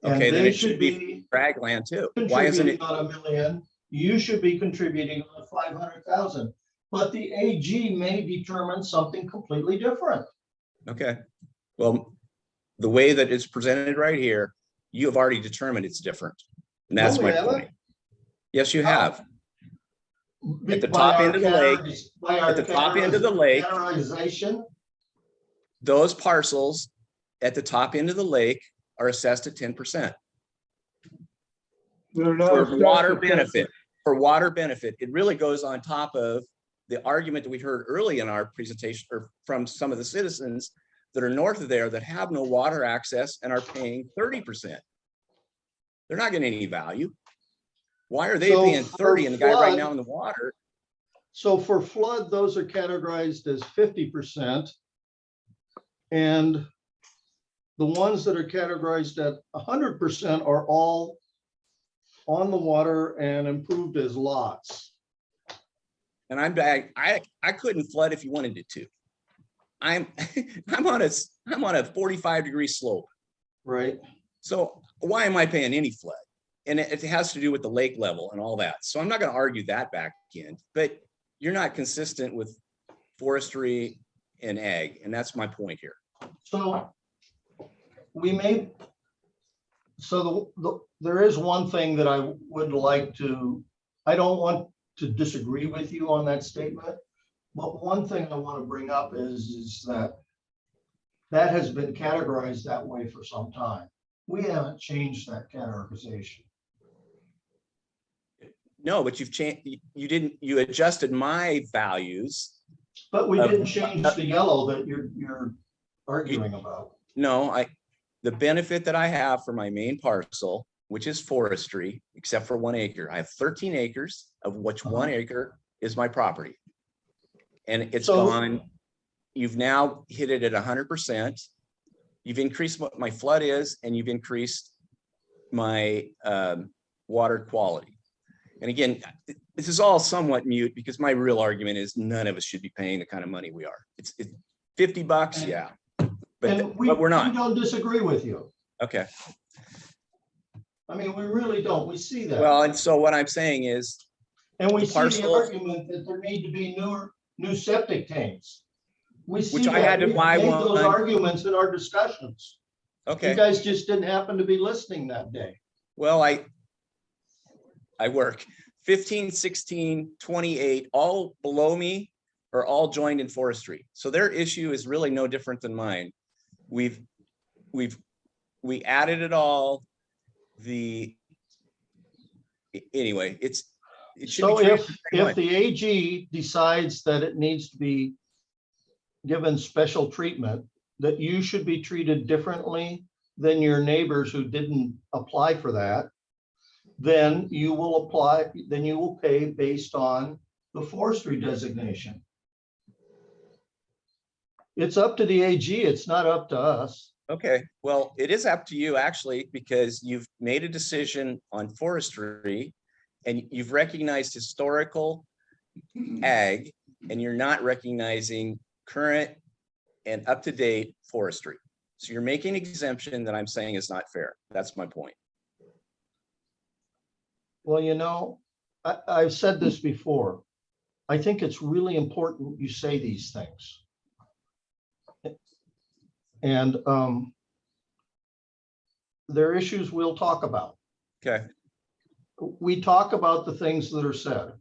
And okay, then they it should be ag land too. Why isn't it? contributing on $1 million, you should be contributing on 500,000. But the AG may determine something completely different. Okay, well, the way that it's presented right here, you have already determined it's different. And that's No, we my haven't. point. Yes, you have. At the By top our end of the lake, by our at the top end of the lake, categorization. those parcels at the top end of the lake are assessed at 10%. They're not For assessed water at 10%. benefit, for water benefit, it really goes on top of the argument that we heard early in our presentation, or from some of the citizens that are north of there that have no water access and are paying 30%. They're not getting any value. Why are they So paying for 30 and the guy right flood- now in the water? So for flood, those are categorized as 50%. And the ones that are categorized at 100% are all on the water and improved as lots. And I'm back. I couldn't flood if you wanted it to. I'm I'm on a 45-degree slope. Right. So why am I paying any flood? And it has to do with the lake level and all that. So I'm not going to argue that back end, but you're not consistent with forestry and ag. And that's my point here. So we may, so there is one thing that I would like to, I don't want to disagree with you on that statement, but one thing I want to bring up is that that has been categorized that way for some time. We haven't changed that categorization. No, but you've changed, you adjusted my values. But we didn't change the yellow that you're arguing about. No, the benefit that I have for my main parcel, which is forestry, except for 1 acre, I have 13 acres, of which 1 acre is my property. And it's gone, you've now hit it at 100%. You've increased what my flood is, and you've increased my water quality. And again, this is all somewhat mute because my real argument is none of us should be paying the kind of money we are. It's $50, yeah. But we're not. We don't disagree with you. Okay. I mean, we really don't. We see that. Well, and so what I'm saying is. And we see the parcel, argument that there need to be new septic tanks. We see which I had to buy made one. those arguments in our discussions. Okay. You guys just didn't happen to be listening that day. Well, I work 15, 16, 28, all below me are all joined in forestry. So their issue is really no different than mine. We added it all. Anyway, it should So be if the AG decides that it needs to be given special treatment, that you should be treated differently than your neighbors who didn't apply for that, then you will apply, then you will pay based on the forestry designation. It's up to the AG, it's not up to us. Okay, well, it is up to you actually, because you've made a decision on forestry and you've recognized historical ag, and you're not recognizing current and up-to-date forestry. So you're making an exemption that I'm saying is not fair. That's my point. Well, you know, I've said this before. I think it's really important you say these things. And there are issues we'll talk about. Okay. We talk about the things that are said.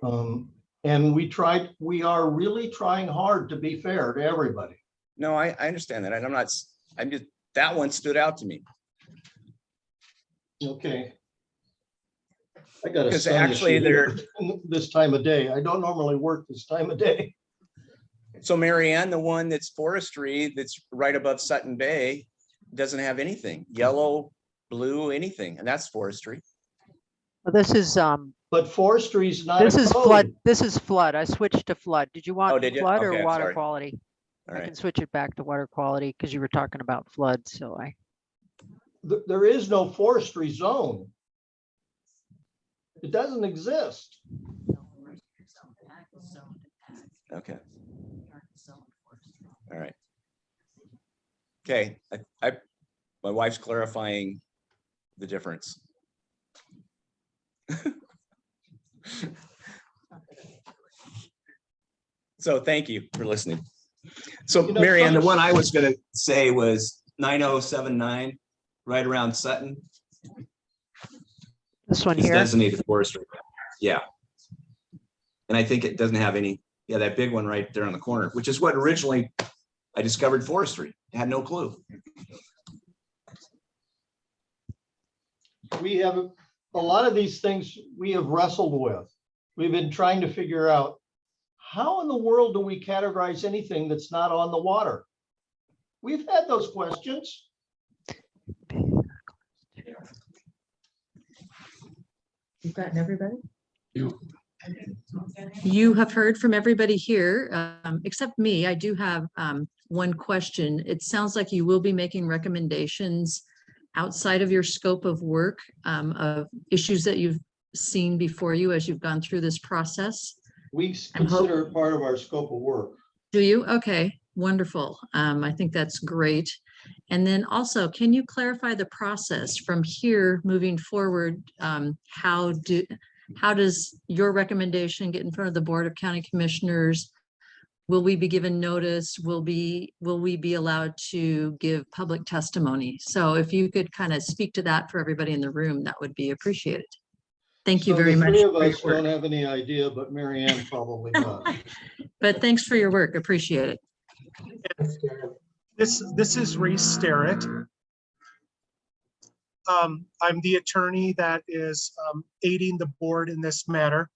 And we are really trying hard to be fair to everybody. No, I understand that. I'm just, that one stood out to me. Okay. I got a Because son actually issue this time of day. I don't normally work this time of day. So Marianne, the one that's forestry, that's right above Sutton Bay, doesn't have anything, yellow, blue, anything, and that's forestry. Well, this is, But forestry is not. this a is code. flood, this is flood. I switched to flood. Did you Oh, want did you? flood or Okay, I'm water sorry. quality? All I right. can switch it back to water quality because you were talking about flood, so There is no forestry zone. It doesn't exist. Okay. All right. Okay, my wife's clarifying the difference. So thank you for listening. So You know, Mary Ann, the some- one I was gonna say was 9079, right around Sutton. this one Is here. designated forestry. Yeah. And I think it doesn't have any, yeah, that big one right there on the corner, which is what originally I discovered forestry. I had no clue. We have a lot of these things we have wrestled with. We've been trying to figure out how in the world do we categorize anything that's not on the water? We've had those questions. You've gotten everybody? You. You have heard from everybody here, except me. I do have one question. It sounds like you will be making recommendations outside of your scope of work of issues that you've seen before you as you've gone through this process. We consider it part of our scope of work. Do you? Okay, wonderful. I think that's great. And then also, can you clarify the process from here moving forward? How does your recommendation get in front of the Board of County Commissioners? Will we be given notice? Will we be allowed to give public testimony? So if you could kind of speak to that for everybody in the room, that would be appreciated. Thank you So very the much. three of for your us work. don't have any idea, but Mary Ann probably does. But thanks for your work. Appreciate it. This is Reese Sterrett. I'm the attorney that is aiding the board in this matter.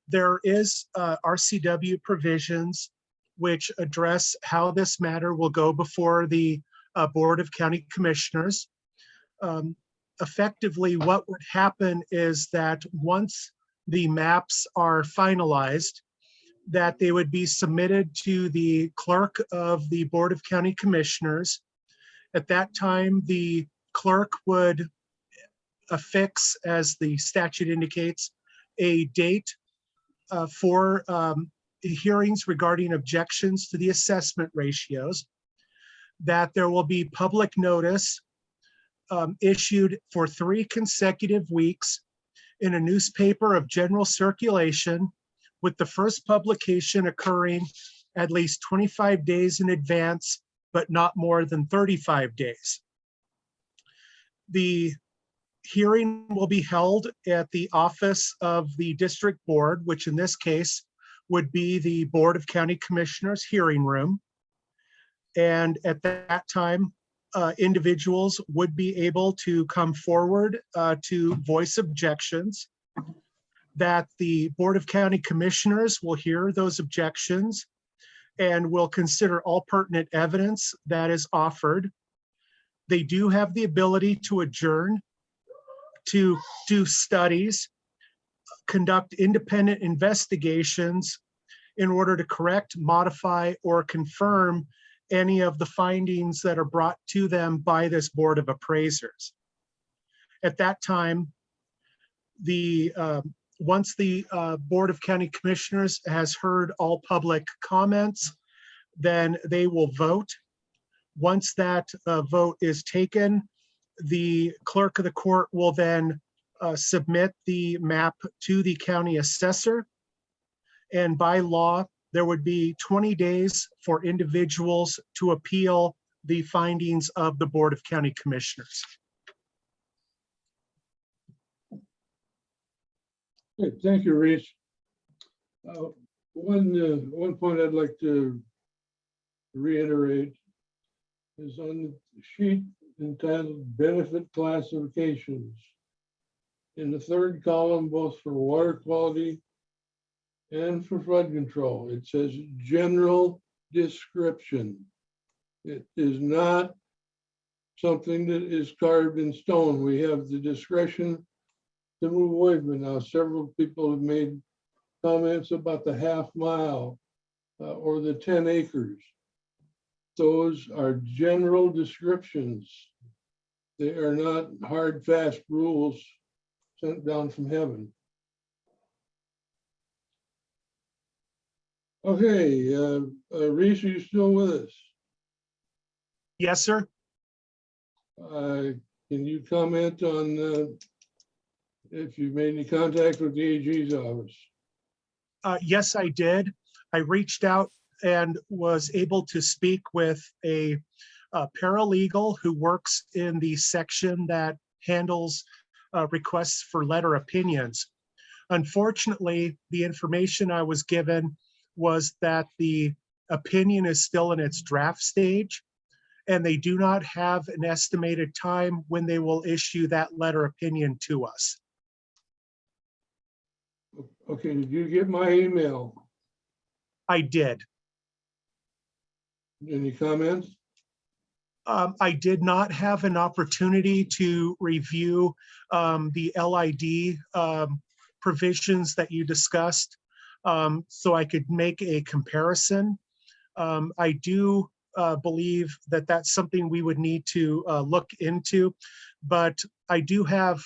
There is RCW provisions which address how this matter will go before the Board of County Commissioners. Effectively, what would happen is that once the maps are finalized, that they would be submitted to the clerk of the Board of County Commissioners. At that time, the clerk would affix, as the statute indicates, a date for hearings regarding objections to the assessment ratios, that there will be public notice issued for 3 consecutive weeks in a newspaper of general circulation, with the first publication occurring at least 25 days in advance, but not more than 35 days. The hearing will be held at the office of the district board, which in this case would be the Board of County Commissioners hearing room. And at that time, individuals would be able to come forward to voice objections, that the Board of County Commissioners will hear those objections and will consider all pertinent evidence that is offered. They do have the ability to adjourn, to do studies, conduct independent investigations in order to correct, modify, or confirm any of the findings that are brought to them by this Board of Appraisers. At that time, once the Board of County Commissioners has heard all public comments, then they will vote. Once that vote is taken, the clerk of the court will then submit the map to the county assessor. And by law, there would be 20 days for individuals to appeal the findings of the Board of County Commissioners. Okay, thank you, Reese. One point I'd like to reiterate is on the sheet entitled Benefit Classifications. In the third column, both for water quality and for flood control, it says general description. It is not something that is carved in stone. We have the discretion to move away, but now several people have made comments about the half mile or the 10 acres. Those are general descriptions. They are not hard, fast rules sent down from heaven. Okay, Reese, are you still with us? Yes, sir. Can you comment on if you've made any contact with the AG's office? Yes, I did. I reached out and was able to speak with a paralegal who works in the section that handles requests for letter opinions. Unfortunately, the information I was given was that the opinion is still in its draft stage, and they do not have an estimated time when they will issue that letter opinion to us. Okay, did you get my email? I did. Any comments? I did not have an opportunity to review the LID provisions that you discussed, so I could make a comparison. I do believe that that's something we would need to look into, but I do have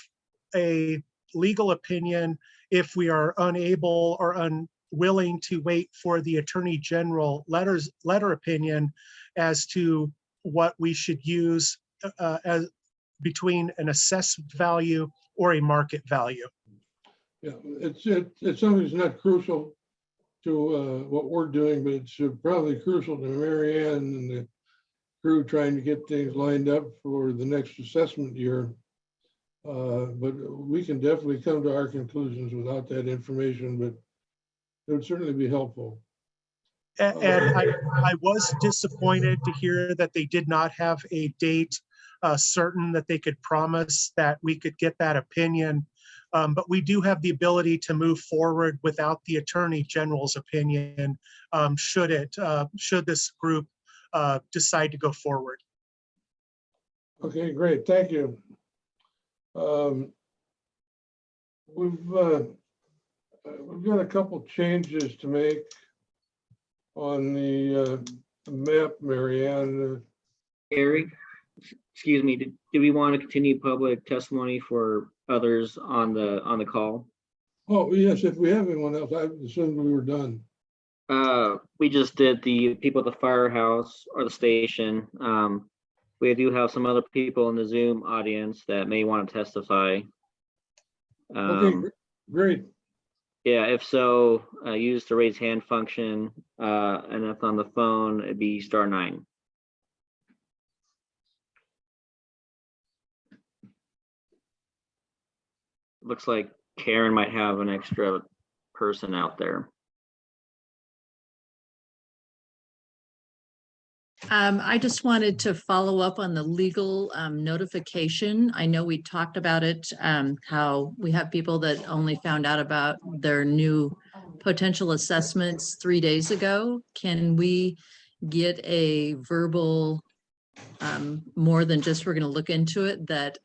a legal opinion if we are unable or unwilling to wait for the Attorney General letter opinion as to what we should use as between an assessed value or a market value. Yeah, it's something that's not crucial to what we're doing, but it's probably crucial to Mary Ann and the crew trying to get things lined up for the next assessment year. But we can definitely come to our conclusions without that information, but it would certainly be helpful. And I was disappointed to hear that they did not have a date certain that they could promise that we could get that opinion. But we do have the ability to move forward without the Attorney General's opinion should this group decide to go forward. Okay, great, thank you. We've got a couple changes to make on the map, Mary Ann. Gary, excuse me, do we want to continue public testimony for others on the call? Oh, yes, if we have anyone else, I assumed we were done. We just did the people at the firehouse or the station. We do have some other people in the Zoom audience that may want to testify. Okay, great. Yeah, if so, use the raise hand function, and if on the phone, it'd be *9. Looks like Karen might have an extra person out there. I just wanted to follow up on the legal notification. I know we talked about it, how we have people that only found out about their new potential assessments 3 days ago. Can we get a verbal, more than just we're going to look into it, that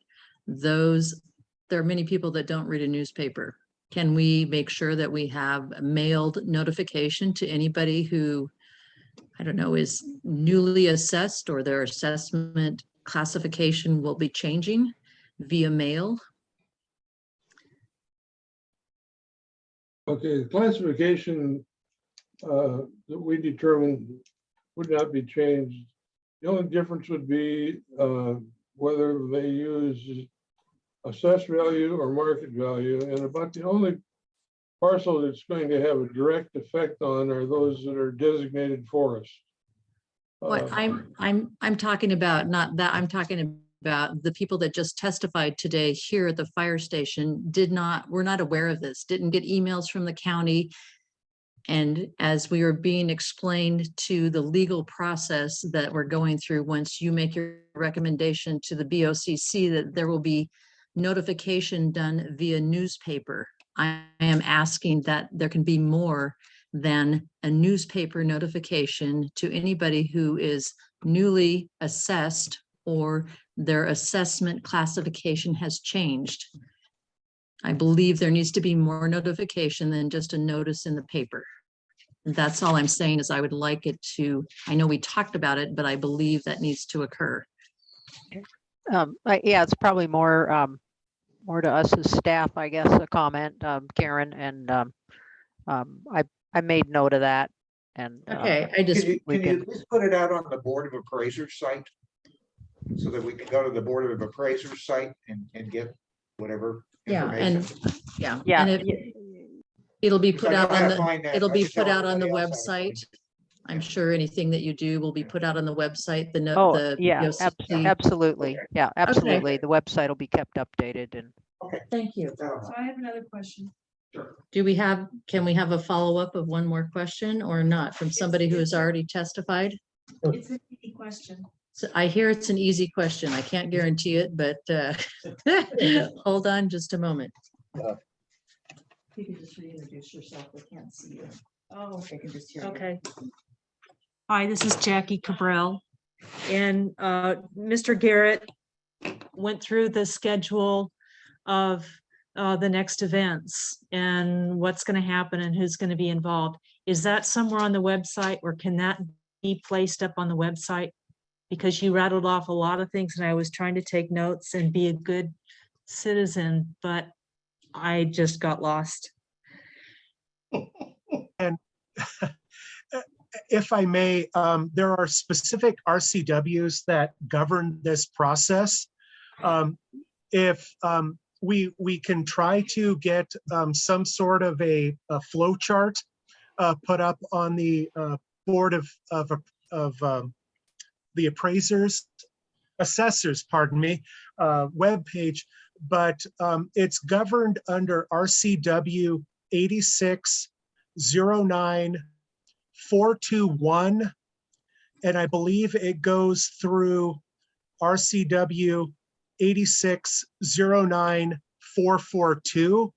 there are many people that don't read a newspaper. Can we make sure that we have mailed notification to anybody who, I don't know, is newly assessed or their assessment classification will be changing via mail? Okay, the classification that we determined would not be changed. The only difference would be whether they use assessed value or market value, and about the only parcel that's going to have a direct effect on are those that are designated forest. What I'm talking about, not that, I'm talking about the people that just testified today here at the fire station were not aware of this, didn't get emails from the county. And as we were being explained to the legal process that we're going through, once you make your recommendation to the BOCC, that there will be notification done via newspaper. I am asking that there can be more than a newspaper notification to anybody who is newly assessed or their assessment classification has changed. I believe there needs to be more notification than just a notice in the paper. That's all I'm saying is I would like it to, I know we talked about it, but I believe that needs to occur. Yeah, it's probably more, more to us as staff, I guess, a comment, Karen, and I made note of that. And Okay, I just, we Can you can- at least put it out on the Board of Appraisers site? So that we can go to the Board of Appraisers site and get whatever yeah, information. and, yeah. Yeah, and it'll be Because put I know out how on to the, find that. it'll I be can tell put out on the everybody else how to find website. it. I'm sure anything that you do will be put out on the website, the note, oh, the. yeah, VOCC. absolutely. Okay. Yeah, absolutely. The website will be kept updated and Thank you. So I have another question. Do we have, can we have a follow-up of one more question or not from somebody who has already testified? It's an easy question. So I hear it's an easy question. I can't guarantee it, but hold on just a moment. You can just reintroduce yourself. They can't see you. Oh, They can just hear you. okay. Hi, this is Jackie Cabral. And Mr. Garrett went through the schedule of the next events and what's going to happen and who's going to be involved. Is that somewhere on the website, or can that be placed up on the website? Because you rattled off a lot of things and I was trying to take notes and be a good citizen, but I just got lost. If I may, there are specific RCWs that govern this process. If we can try to get some sort of a flow chart put up on the board of the appraisers, assessors, pardon me, webpage, but it's governed under RCW 8609-421, and I believe it goes through RCW 8609-442.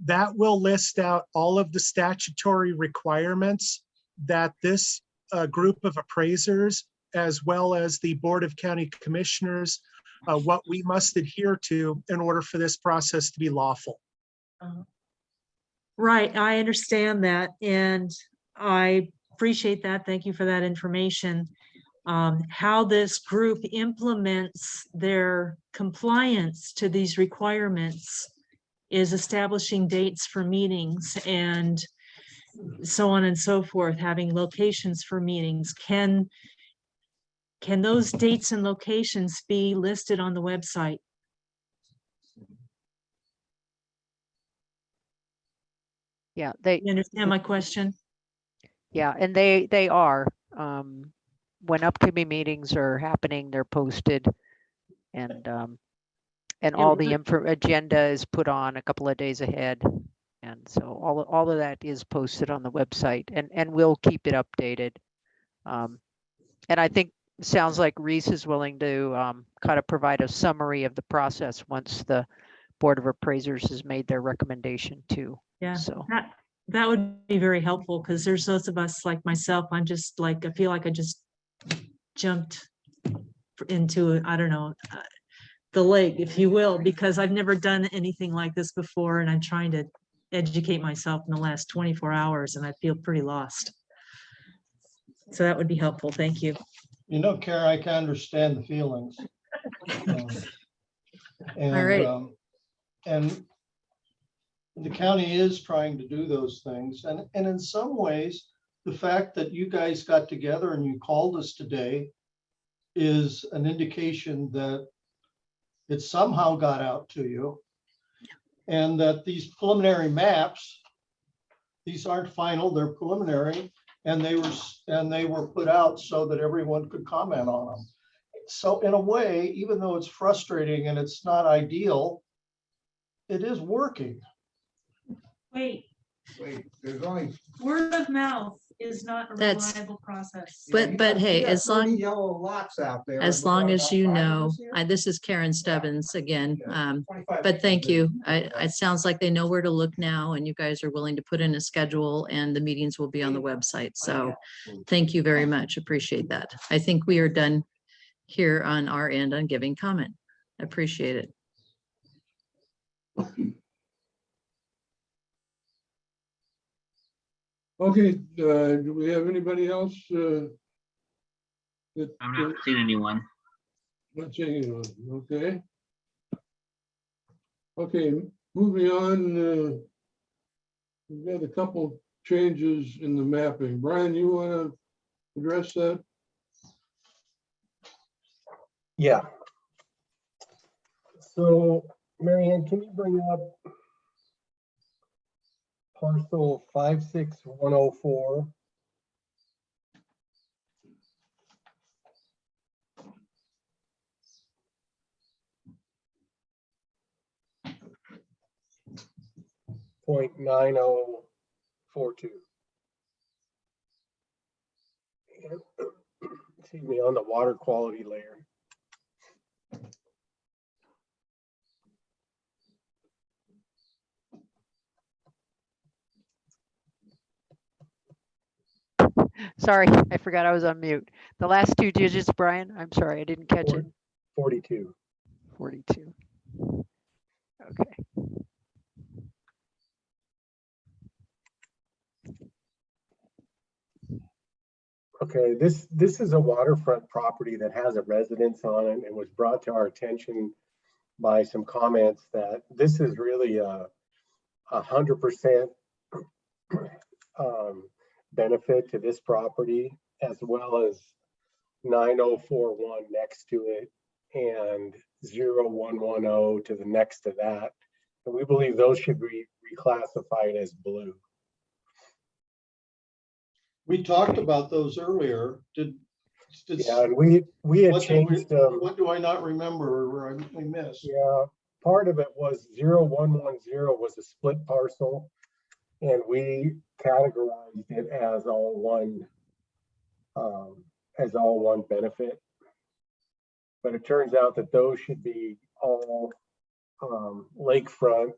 That will list out all of the statutory requirements that this group of appraisers, as well as the Board of County Commissioners, what we must adhere to in order for this process to be lawful. Right, I understand that, and I appreciate that. Thank you for that information. How this group implements their compliance to these requirements is establishing dates for meetings and so on and so forth, having locations for meetings. Can those dates and locations be listed on the website? yeah, You understand my question? yeah, and they are. When upcoming meetings are happening, they're posted, and all the agenda is put on a couple of days ahead, and so all of that is posted on the website, and we'll keep it updated. And I think sounds like Reese is willing to kind of provide a summary of the process once the Board of Appraisers has made their recommendation too. Yeah, So that would be very helpful, because there's those of us like myself, I'm just like, I feel like I just jumped into, I don't know, the lake, if you will, because I've never done anything like this before, and I'm trying to educate myself in the last 24 hours, and I feel pretty lost. So that would be helpful. Thank you. You know, Karen, I can understand the feelings. All right. And the county is trying to do those things. And in some ways, the fact that you guys got together and you called us today is an indication that it somehow got out to you. And that these preliminary maps, these aren't final, they're preliminary, and they were put out so that everyone could comment on them. So in a way, even though it's frustrating and it's not ideal, it is working. Wait, There's only. word of mouth is not a That's- reliable process. But hey, as long, Yellow lots out there. as We're long talking as about you five of know, us here? this is Karen Stebbins again. 25 But thank people. you. It sounds like they know where to look now, and you guys are willing to put in a schedule, and the meetings will be on the website. So thank you very much. Appreciate that. I think we are done here on our end on giving comment. Appreciate it. Okay, do we have anybody else? That, I've not seen anyone. not seeing anyone, okay. Okay, moving on, we've got a couple changes in the mapping. Brian, you want to address that? Yeah. So, Marianne, can you bring up parcel 56104? .9042. Excuse me, on the water quality layer. Sorry, I forgot I was on mute. The last two digits, Brian, I'm sorry, I didn't catch it. 42. 42. Okay. Okay, this is a waterfront property that has a residence on it and was brought to our attention by some comments that this is really a 100% benefit to this property, as well as 9041 next to it and 0110 to the next to that. And we believe those should be reclassified as blue. We talked about those earlier. Yeah, and we had what did we- changed What do I not remember or we missed? Yeah, part of it was 0110 was a split parcel, and we categorized it as all one benefit. But it turns out that those should be all lakefront,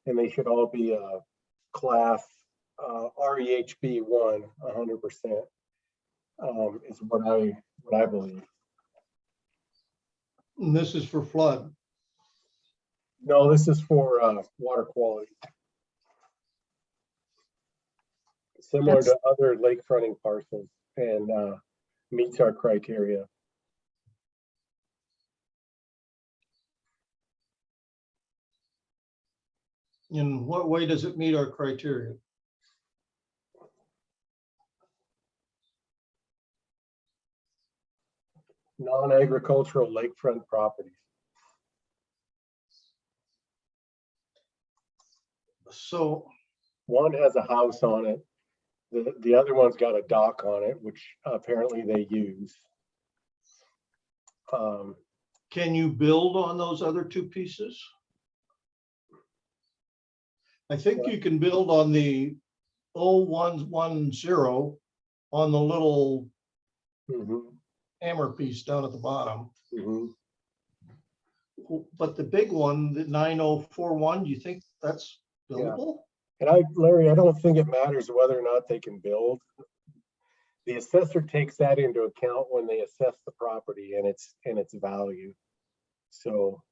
and they should all be class REHB 100%. Is what I believe. And this is for flood. No, this is for water quality. Similar to other lakefronting parcels, and meets our criteria. In what way does it meet our criteria? Non-agricultural lakefront properties. So one has a house on it. The other one's got a dock on it, which apparently they use. can you build on those other two pieces? I think you can build on the 0110 on the little hammer piece down at the bottom. But the big one, the 9041, do you think that's buildable? Yeah. And Larry, I don't think it matters whether or not they can build. The assessor takes that into account when they assess the property and its value. So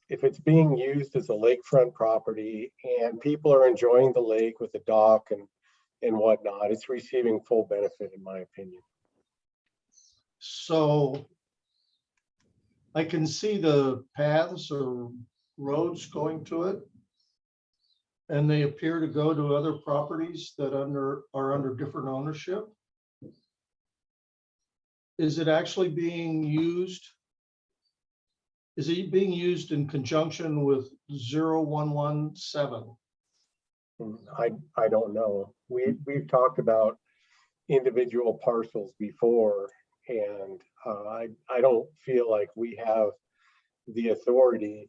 if it's being used as a lakefront property and people are enjoying the lake with the dock and whatnot, it's receiving full benefit, in my opinion. So I can see the paths or roads going to it. And they appear to go to other properties that are under different ownership. Is it actually being used? Is it being used in conjunction with 0117? I don't know. We've talked about individual parcels before, and I don't feel like we have the authority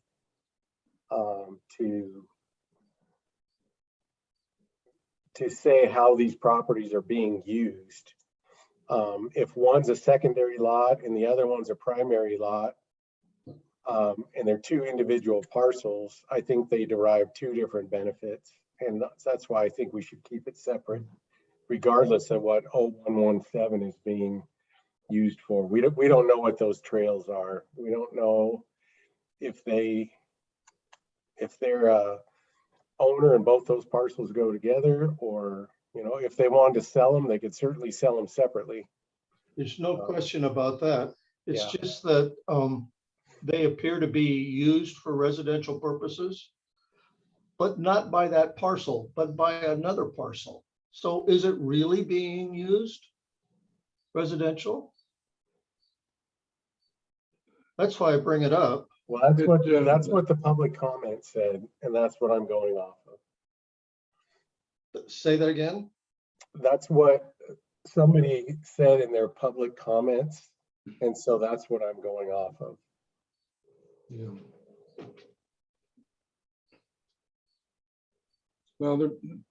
to say how these properties are being used. If one's a secondary lot and the other one's a primary lot, and they're two individual parcels, I think they derive two different benefits. And that's why I think we should keep it separate, regardless of what 0117 is being used for. We don't know what those trails are. We don't know if they if they're a owner and both those parcels go together, or, you know, if they wanted to sell them, they could certainly sell them separately. There's no question about that. It's Yeah. just that they appear to be used for residential purposes, but not by that parcel, but by another parcel. So is it really being used residential? That's why I bring it up. Well, that's what the public comment said, and that's what I'm going off of. Say that again? That's what somebody said in their public comments, and so that's what I'm going off of. Yeah. Well,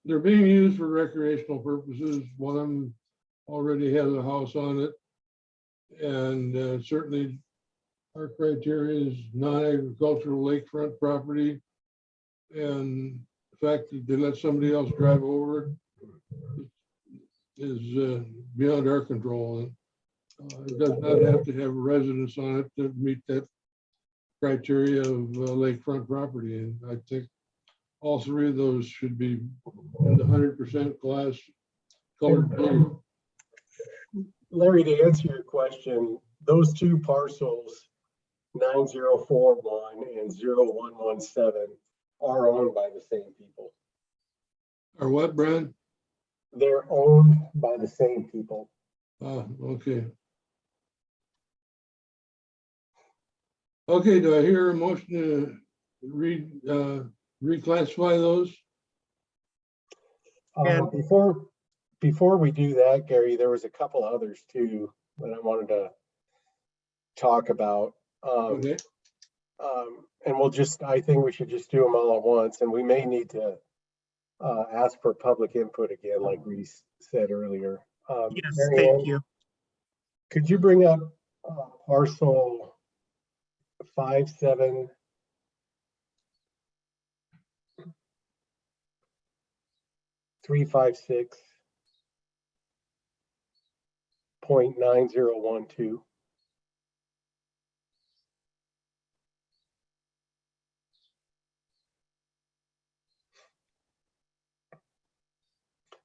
they're being used for recreational purposes. One of them already has a house on it. And certainly our criteria is non-agricultural lakefront property. And the fact that they let somebody else drive over it is beyond our control. It does not have to have a residence on it to meet that criteria of lakefront property. And I think all three of those should be in the 100% class colored blue. Larry, to answer your question, those two parcels, 9041 and 0117, are owned by the same people. Or what, Brad? They're owned by the same people. Okay. Okay, do I hear a motion to reclassify those? Before we do that, Gary, there was a couple others too that I wanted to talk about. Okay. And I think we should just do them all at once, and we may need to ask for public input again, like we said earlier. Yes, Mary thank Ann, you. could you bring up parcel 57? .9012.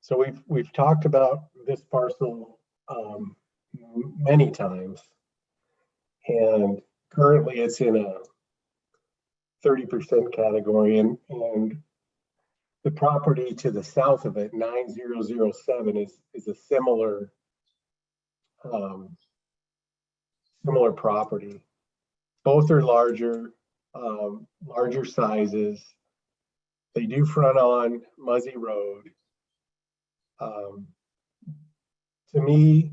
So we've talked about this parcel many times, and currently it's in a 30% category, and the property to the south of it, 9007, is a similar similar property. Both are larger sizes. They do front on Muzzy Road. To me,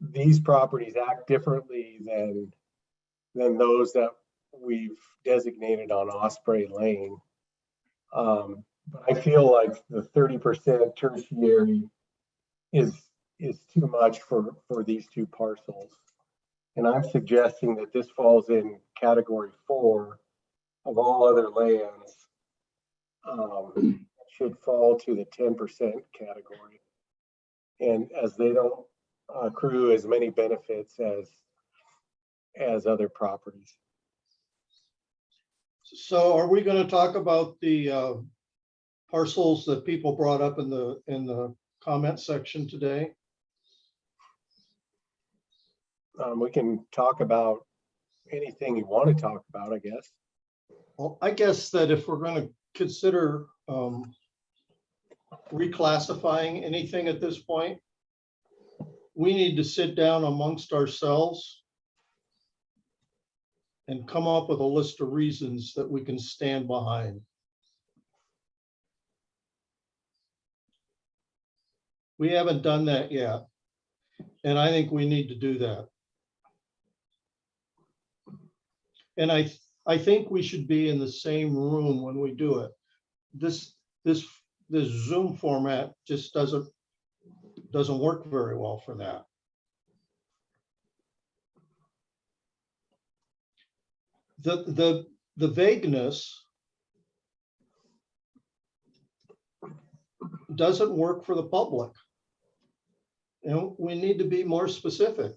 these properties act differently than those that we've designated on Osprey Lane. But I feel like the 30% tertiary is too much for these two parcels. And I'm suggesting that this falls in category 4 of all other lands. Should fall to the 10% category. And as they don't accrue as many benefits as other properties. So are we going to talk about the parcels that people brought up in the comment section today? We can talk about anything you want to talk about, I guess. Well, I guess that if we're going to consider reclassifying anything at this point, we need to sit down amongst ourselves and come up with a list of reasons that we can stand behind. We haven't done that yet, and I think we need to do that. And I think we should be in the same room when we do it. This Zoom format just doesn't work very well for that. The vagueness doesn't work for the public. And we need to be more specific.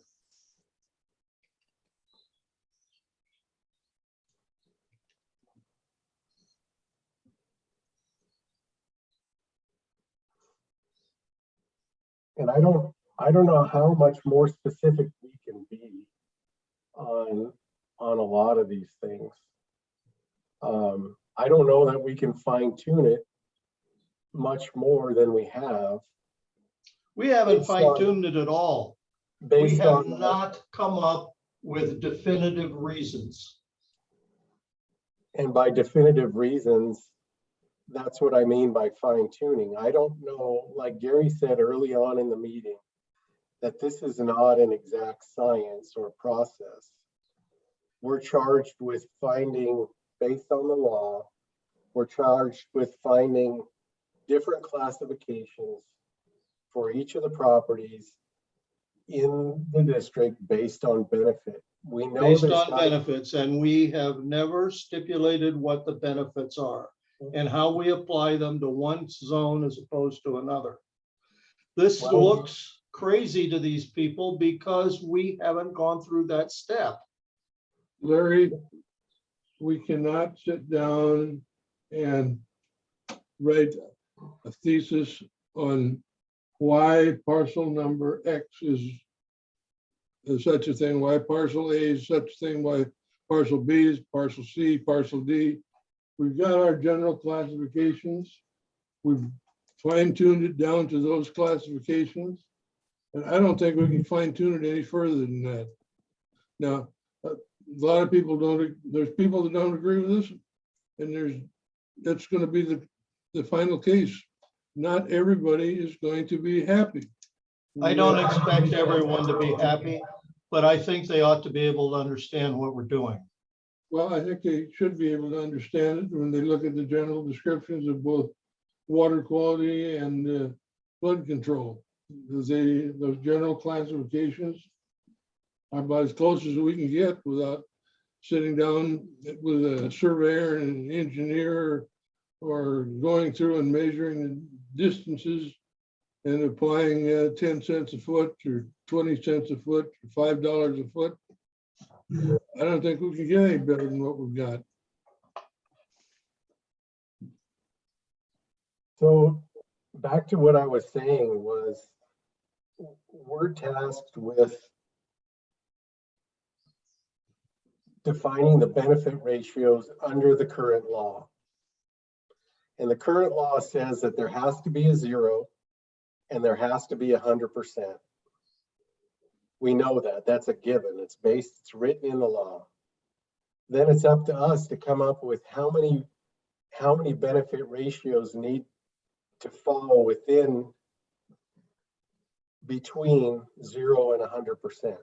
And I don't know how much more specific we can be on a lot of these things. I don't know that we can fine tune it much more than we have. We haven't Based on- fine tuned it at all. We Based have on not come up with definitive reasons. And by definitive reasons, that's what I mean by fine tuning. I don't know, like Gary said early on in the meeting, that this is not an exact science or process. We're charged with finding, based on the law, we're charged with finding different classifications for each of the properties in the district based on benefit. We know Based there's on not- benefits, and we have never stipulated what the benefits are and how we apply them to one zone as opposed to another. This Well- looks crazy to these people because we haven't gone through that step. Larry, we cannot sit down and write a thesis on why parcel number X is such a thing, why parcel A is such a thing, why parcel B is parcel C, parcel D. We've got our general classifications. We've fine tuned it down to those classifications. And I don't think we can fine tune it any further than that. Now, a lot of people there's people that don't agree with this, and that's going to be the final case. Not everybody is going to be happy. I don't expect everyone to be happy, but I think they ought to be able to understand what we're doing. Well, I think they should be able to understand it when they look at the general descriptions of both water quality and flood control. Those general classifications are about as close as we can get without sitting down with a surveyor and an engineer or going through and measuring the distances and applying 10 cents a foot or 20 cents a foot or $5 a foot. I don't think we can get any better than what we've got. So back to what I was saying was, we're tasked with defining the benefit ratios under the current law. And the current law says that there has to be a 0 and there has to be 100%. We know that, that's a given. It's written in the law. Then it's up to us to come up with how many benefit ratios need to fall within between 0 and 100%.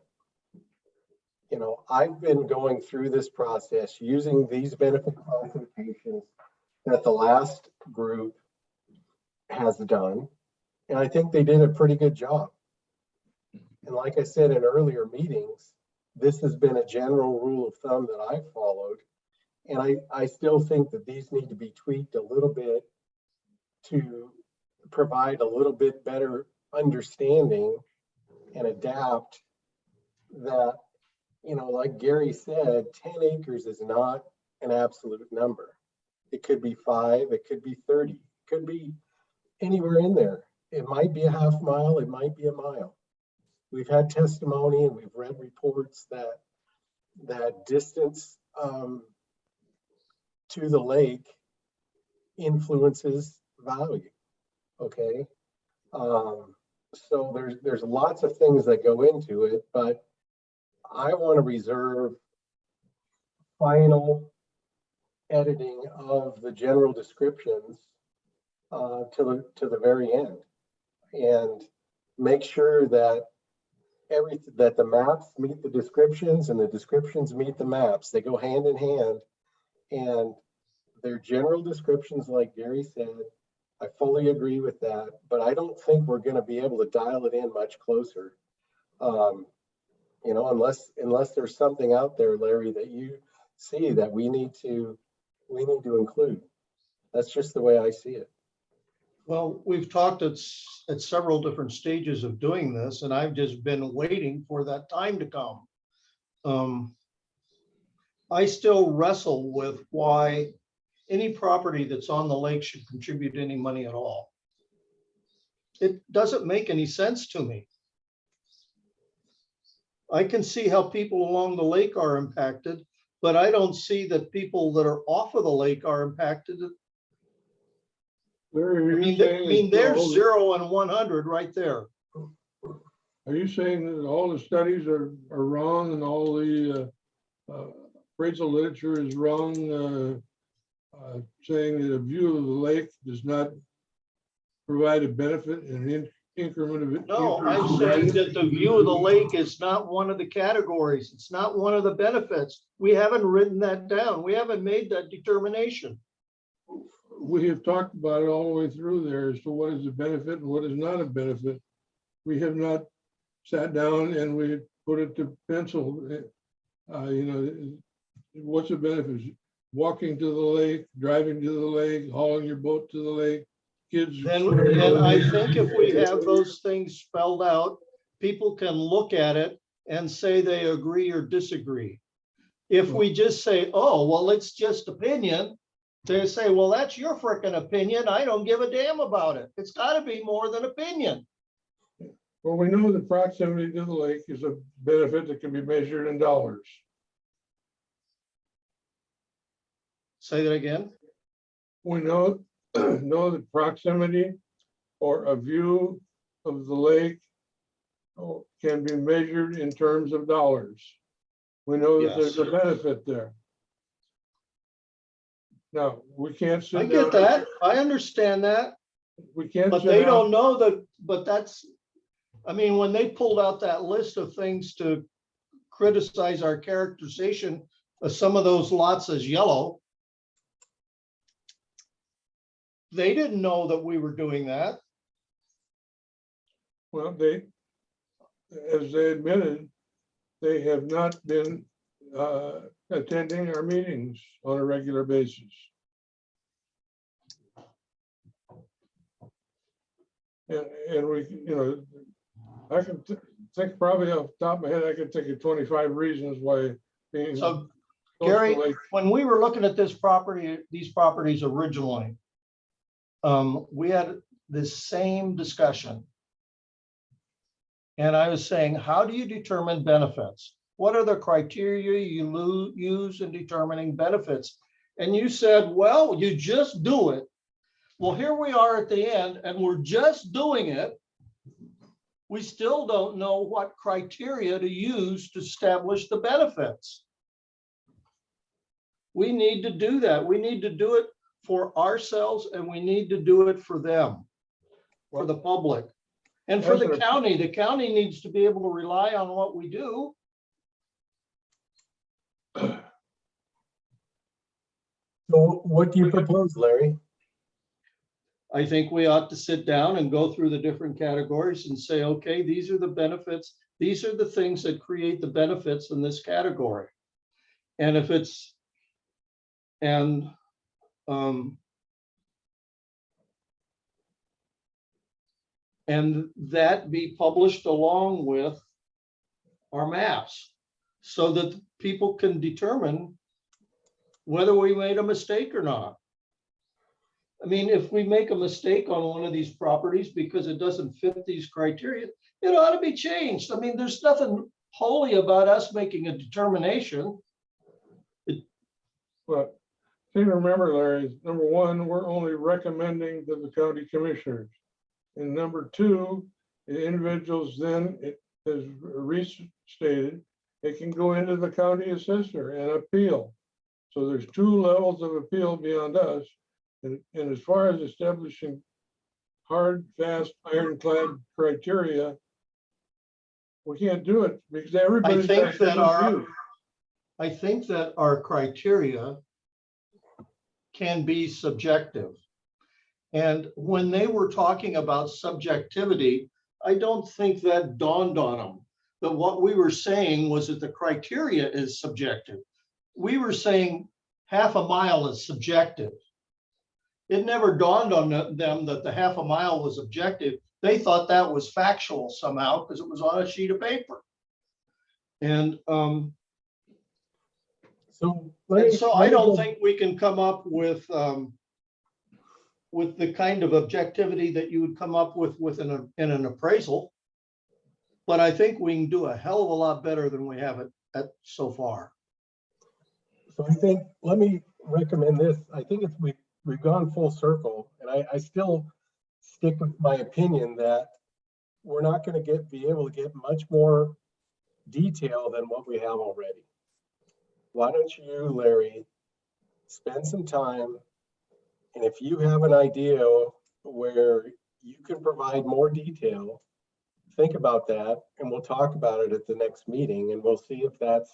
You know, I've been going through this process using these benefit classifications that the last group has done, and I think they did a pretty good job. And like I said in earlier meetings, this has been a general rule of thumb that I've followed, and I still think that these need to be tweaked a little bit to provide a little bit better understanding and adapt that, you know, like Gary said, 10 acres is not an absolute number. It could be 5, it could be 30, it could be anywhere in there. It might be a half mile, it might be a mile. We've had testimony and we've read reports that distance to the lake influences value. Okay. So there's lots of things that go into it, but I want to reserve final editing of the general descriptions to the very end, and make sure that that the maps meet the descriptions and the descriptions meet the maps. They go hand in hand, and they're general descriptions, like Gary said. I fully agree with that, but I don't think we're going to be able to dial it in much closer. You know, unless there's something out there, Larry, that you see that we need to include. That's just the way I see it. Well, we've talked at several different stages of doing this, and I've just been waiting for that time to come. I still wrestle with why any property that's on the lake should contribute any money at all. It doesn't make any sense to me. I can see how people along the lake are impacted, but I don't see that people that are off of the lake are impacted. Larry, are I you mean, saying that there's all the- 0 and 100 right there. Are you saying that all the studies are wrong and all the appraisal literature is wrong? Saying that a view of the lake does not provide a benefit and increment of it? No, increase I'm in saying value? that the view of the lake is not one of the categories. It's not one of the benefits. We haven't written that down. We haven't made that determination. We have talked about it all the way through there as to what is a benefit and what is not a benefit. We have not sat down and we put it to pencil. You know, what's the benefits? Walking to the lake, driving to the lake, hauling your boat to the lake, kids. Then I think if we have those things spelled out, people can look at it and say they agree or disagree. If we just say, oh, well, it's just opinion, they say, well, that's your frickin' opinion. I don't give a damn about it. It's got to be more than opinion. Well, we know that proximity to the lake is a benefit that can be measured in dollars. Say that again. We know that proximity or a view of the lake can be measured in terms of dollars. We know that there's a benefit there. Now, we can't sit I down. get that. I understand that. We can't. But sit they down- don't know that, but that's, I mean, when they pulled out that list of things to criticize our characterization of some of those lots as yellow, they didn't know that we were doing that. Well, as they admitted, they have not been attending our meetings on a regular basis. And we, you know, I can think probably off the top of my head, I could think of 25 reasons why being. So, close to Gary, the lake- when we were looking at this property, these properties originally, we had this same discussion. And I was saying, how do you determine benefits? What are the criteria you use in determining benefits? And you said, well, you just do it. Well, here we are at the end and we're just doing it. We still don't know what criteria to use to establish the benefits. We need to do that. We need to do it for ourselves and we need to do it for them, for the public. And for the county needs to be able to rely on what we do. So what do you propose, Larry? I think we ought to sit down and go through the different categories and say, okay, these are the benefits. These are the things that create the benefits in this category. And if it's, and that be published along with our maps so that people can determine whether we made a mistake or not. I mean, if we make a mistake on one of these properties because it doesn't fit these criteria, it ought to be changed. I mean, there's nothing holy about us making a determination. But thing to remember, Larry, is number one, we're only recommending to the county commissioners. And number two, the individuals then, as restated, it can go into the county assessor and appeal. So there's two levels of appeal beyond us. And as far as establishing hard, fast, ironclad criteria, we can't do it because everybody's got different views. I think that our criteria can be subjective. And when they were talking about subjectivity, I don't think that dawned on them. That what we were saying was that the criteria is subjective. We were saying half a mile is subjective. It never dawned on them that the half a mile was objective. They thought that was factual somehow because it was on a sheet of paper. And so I don't think we can come up with with the kind of objectivity that you would come up with in an appraisal. But I think we can do a hell of a lot better than we have it at so far. So I think, let me recommend this. I think we've gone full circle, and I still stick with my opinion that we're not going to be able to get much more detail than what we have already. Why don't you, Larry, spend some time, and if you have an idea where you can provide more detail, think about that, and we'll talk about it at the next meeting, and we'll see if that's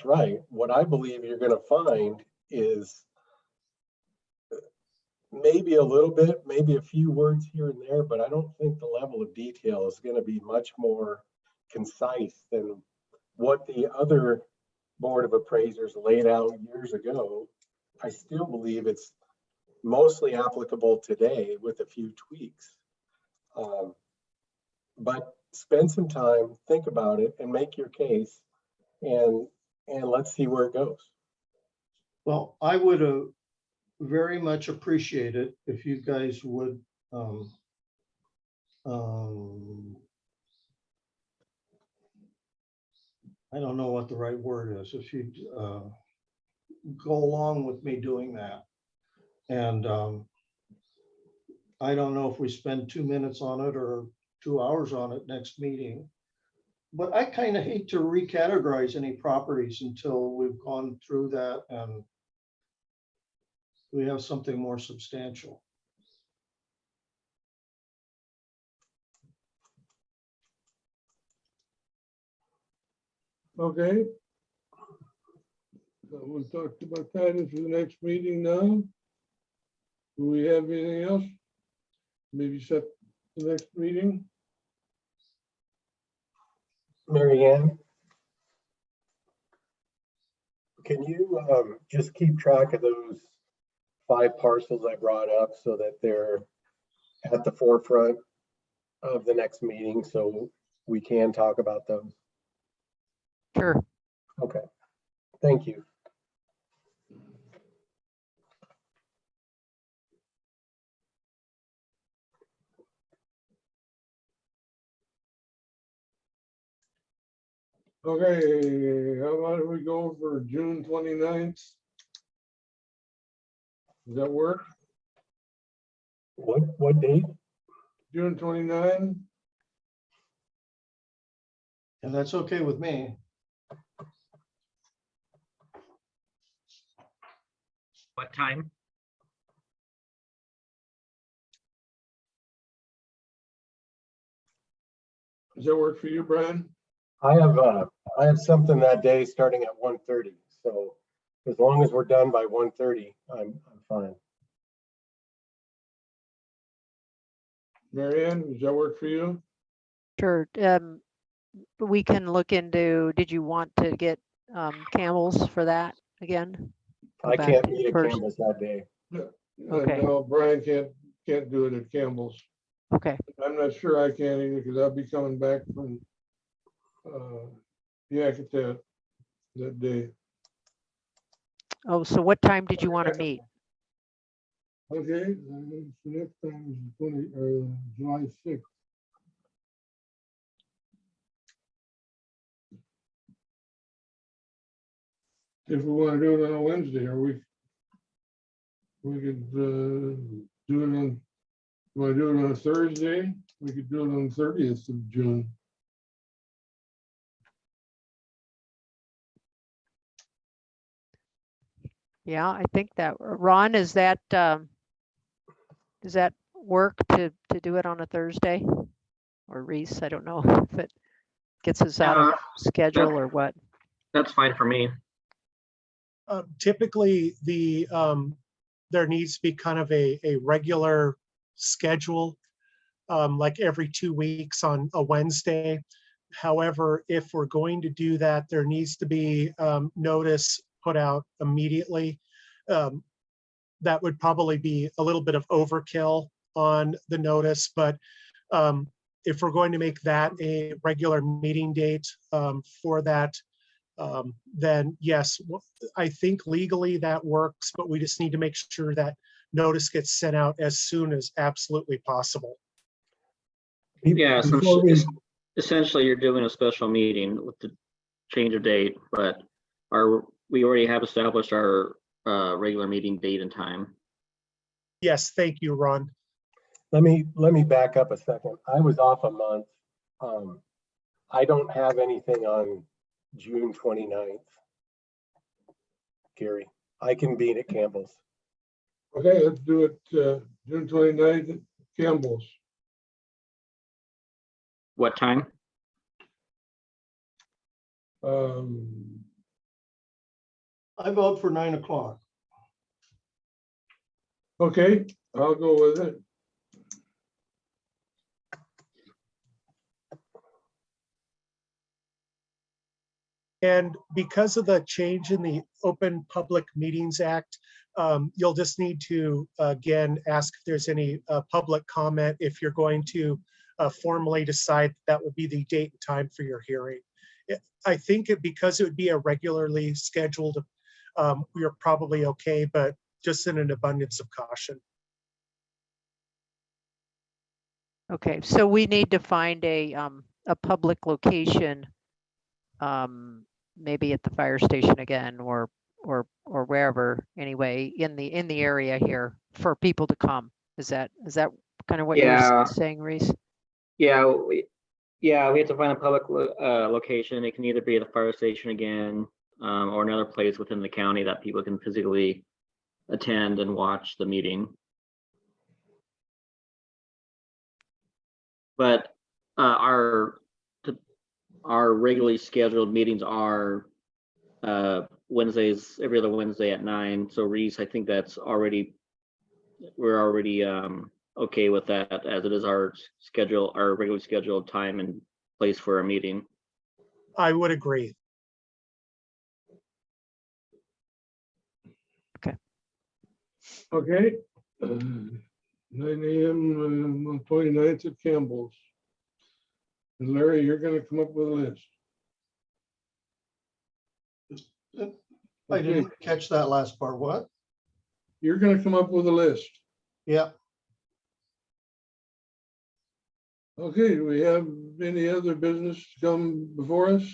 right. What I believe you're going to find is maybe a little bit, maybe a few words here and there, but I don't think the level of detail is going to be much more concise than what the other Board of Appraisers laid out years ago. I still believe it's mostly applicable today with a few tweaks. But spend some time, think about it, and make your case, and let's see where it goes. Well, I would very much appreciate it if you guys would I don't know what the right word is, if you'd go along with me doing that. And I don't know if we spend 2 minutes on it or 2 hours on it next meeting. But I kind of hate to recategorize any properties until we've gone through that and we have something more substantial. Okay. So we'll talk about that into the next meeting now. Do we have anything else? Maybe set the next meeting? Mary Ann, can you just keep track of those 5 parcels I brought up so that they're at the forefront of the next meeting so we can talk about those? Sure. Okay, thank you. Okay, how about if we go for June 29th? Does that work? What date? June 29? And that's okay with me. What time? Does that work for you, Brian? I have something that day starting at 1:30. So as long as we're done by 1:30, I'm fine. Mary Ann, does that work for you? Sure. We can look into, did you want to get Campbell's for that again? Go I back can't to meet at first. Campbell's that day. Okay. No, Brian can't do it at Campbell's. Okay. I'm not sure I can either because I'll be coming back from Yakutat that day. Oh, so what time did you want to meet? Okay, the next time is July 6th. If we want to do it on a Wednesday, or we could do it on, want to do it on a Thursday? We could do it on the 30th of June. Yeah, I think that, Ron, does that work to do it on a Thursday? Or Reese, I don't know if it gets us out of schedule or what. That's fine for me. Typically, there needs to be kind of a regular schedule, like every 2 weeks on a Wednesday. However, if we're going to do that, there needs to be notice put out immediately. That would probably be a little bit of overkill on the notice, but if we're going to make that a regular meeting date for that, then yes, I think legally that works, but we just need to make sure that notice gets sent out as soon as absolutely possible. Yeah, Before we- essentially you're doing a special meeting with the change of date, but we already have established our regular meeting date and time. Yes, thank you, Ron. Let me back up a second. I was off a month. I don't have anything on June 29th. Gary, I can be at Campbell's. Okay, let's do it, June 29th at Campbell's. What time? I vote for 9 o'clock. Okay, I'll go with it. And because of the change in the Open Public Meetings Act, you'll just need to, again, ask if there's any public comment if you're going to formally decide that will be the date and time for your hearing. I think because it would be a regularly scheduled, we are probably okay, but just in an abundance of caution. Okay, so we need to find a public location, maybe at the fire station again, or wherever, anyway, in the area here for people to come. Is that kind of what Yeah. you're saying, Reese? Yeah, we have to find a public location. It can either be at the fire station again, or another place within the county that people can physically attend and watch the meeting. But our regularly scheduled meetings are Wednesdays, every other Wednesday at 9. So Reese, I think we're already okay with that, as it is our regularly scheduled time and place for a meeting. I would agree. Okay. 9 a.m. on 29th at Campbell's. And Larry, you're gonna come up with a list. I didn't catch that last part. What? You're gonna come up with a list. Yeah. Okay, do we have any other business to come before us?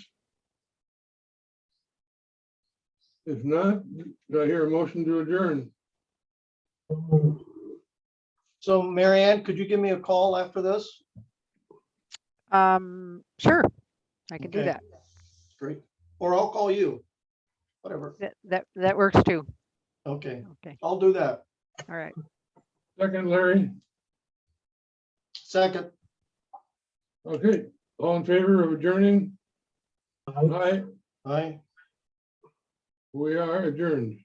If not, do I hear a motion to adjourn? So Marianne, could you give me a call after this? Sure, I can do Okay. that. Great. Or I'll call you. Whatever. That works too. Okay, Okay, I'll do that. all right. Second, Larry. Second. Okay, all in favor of adjourning? Aye. Aye. We are adjourned.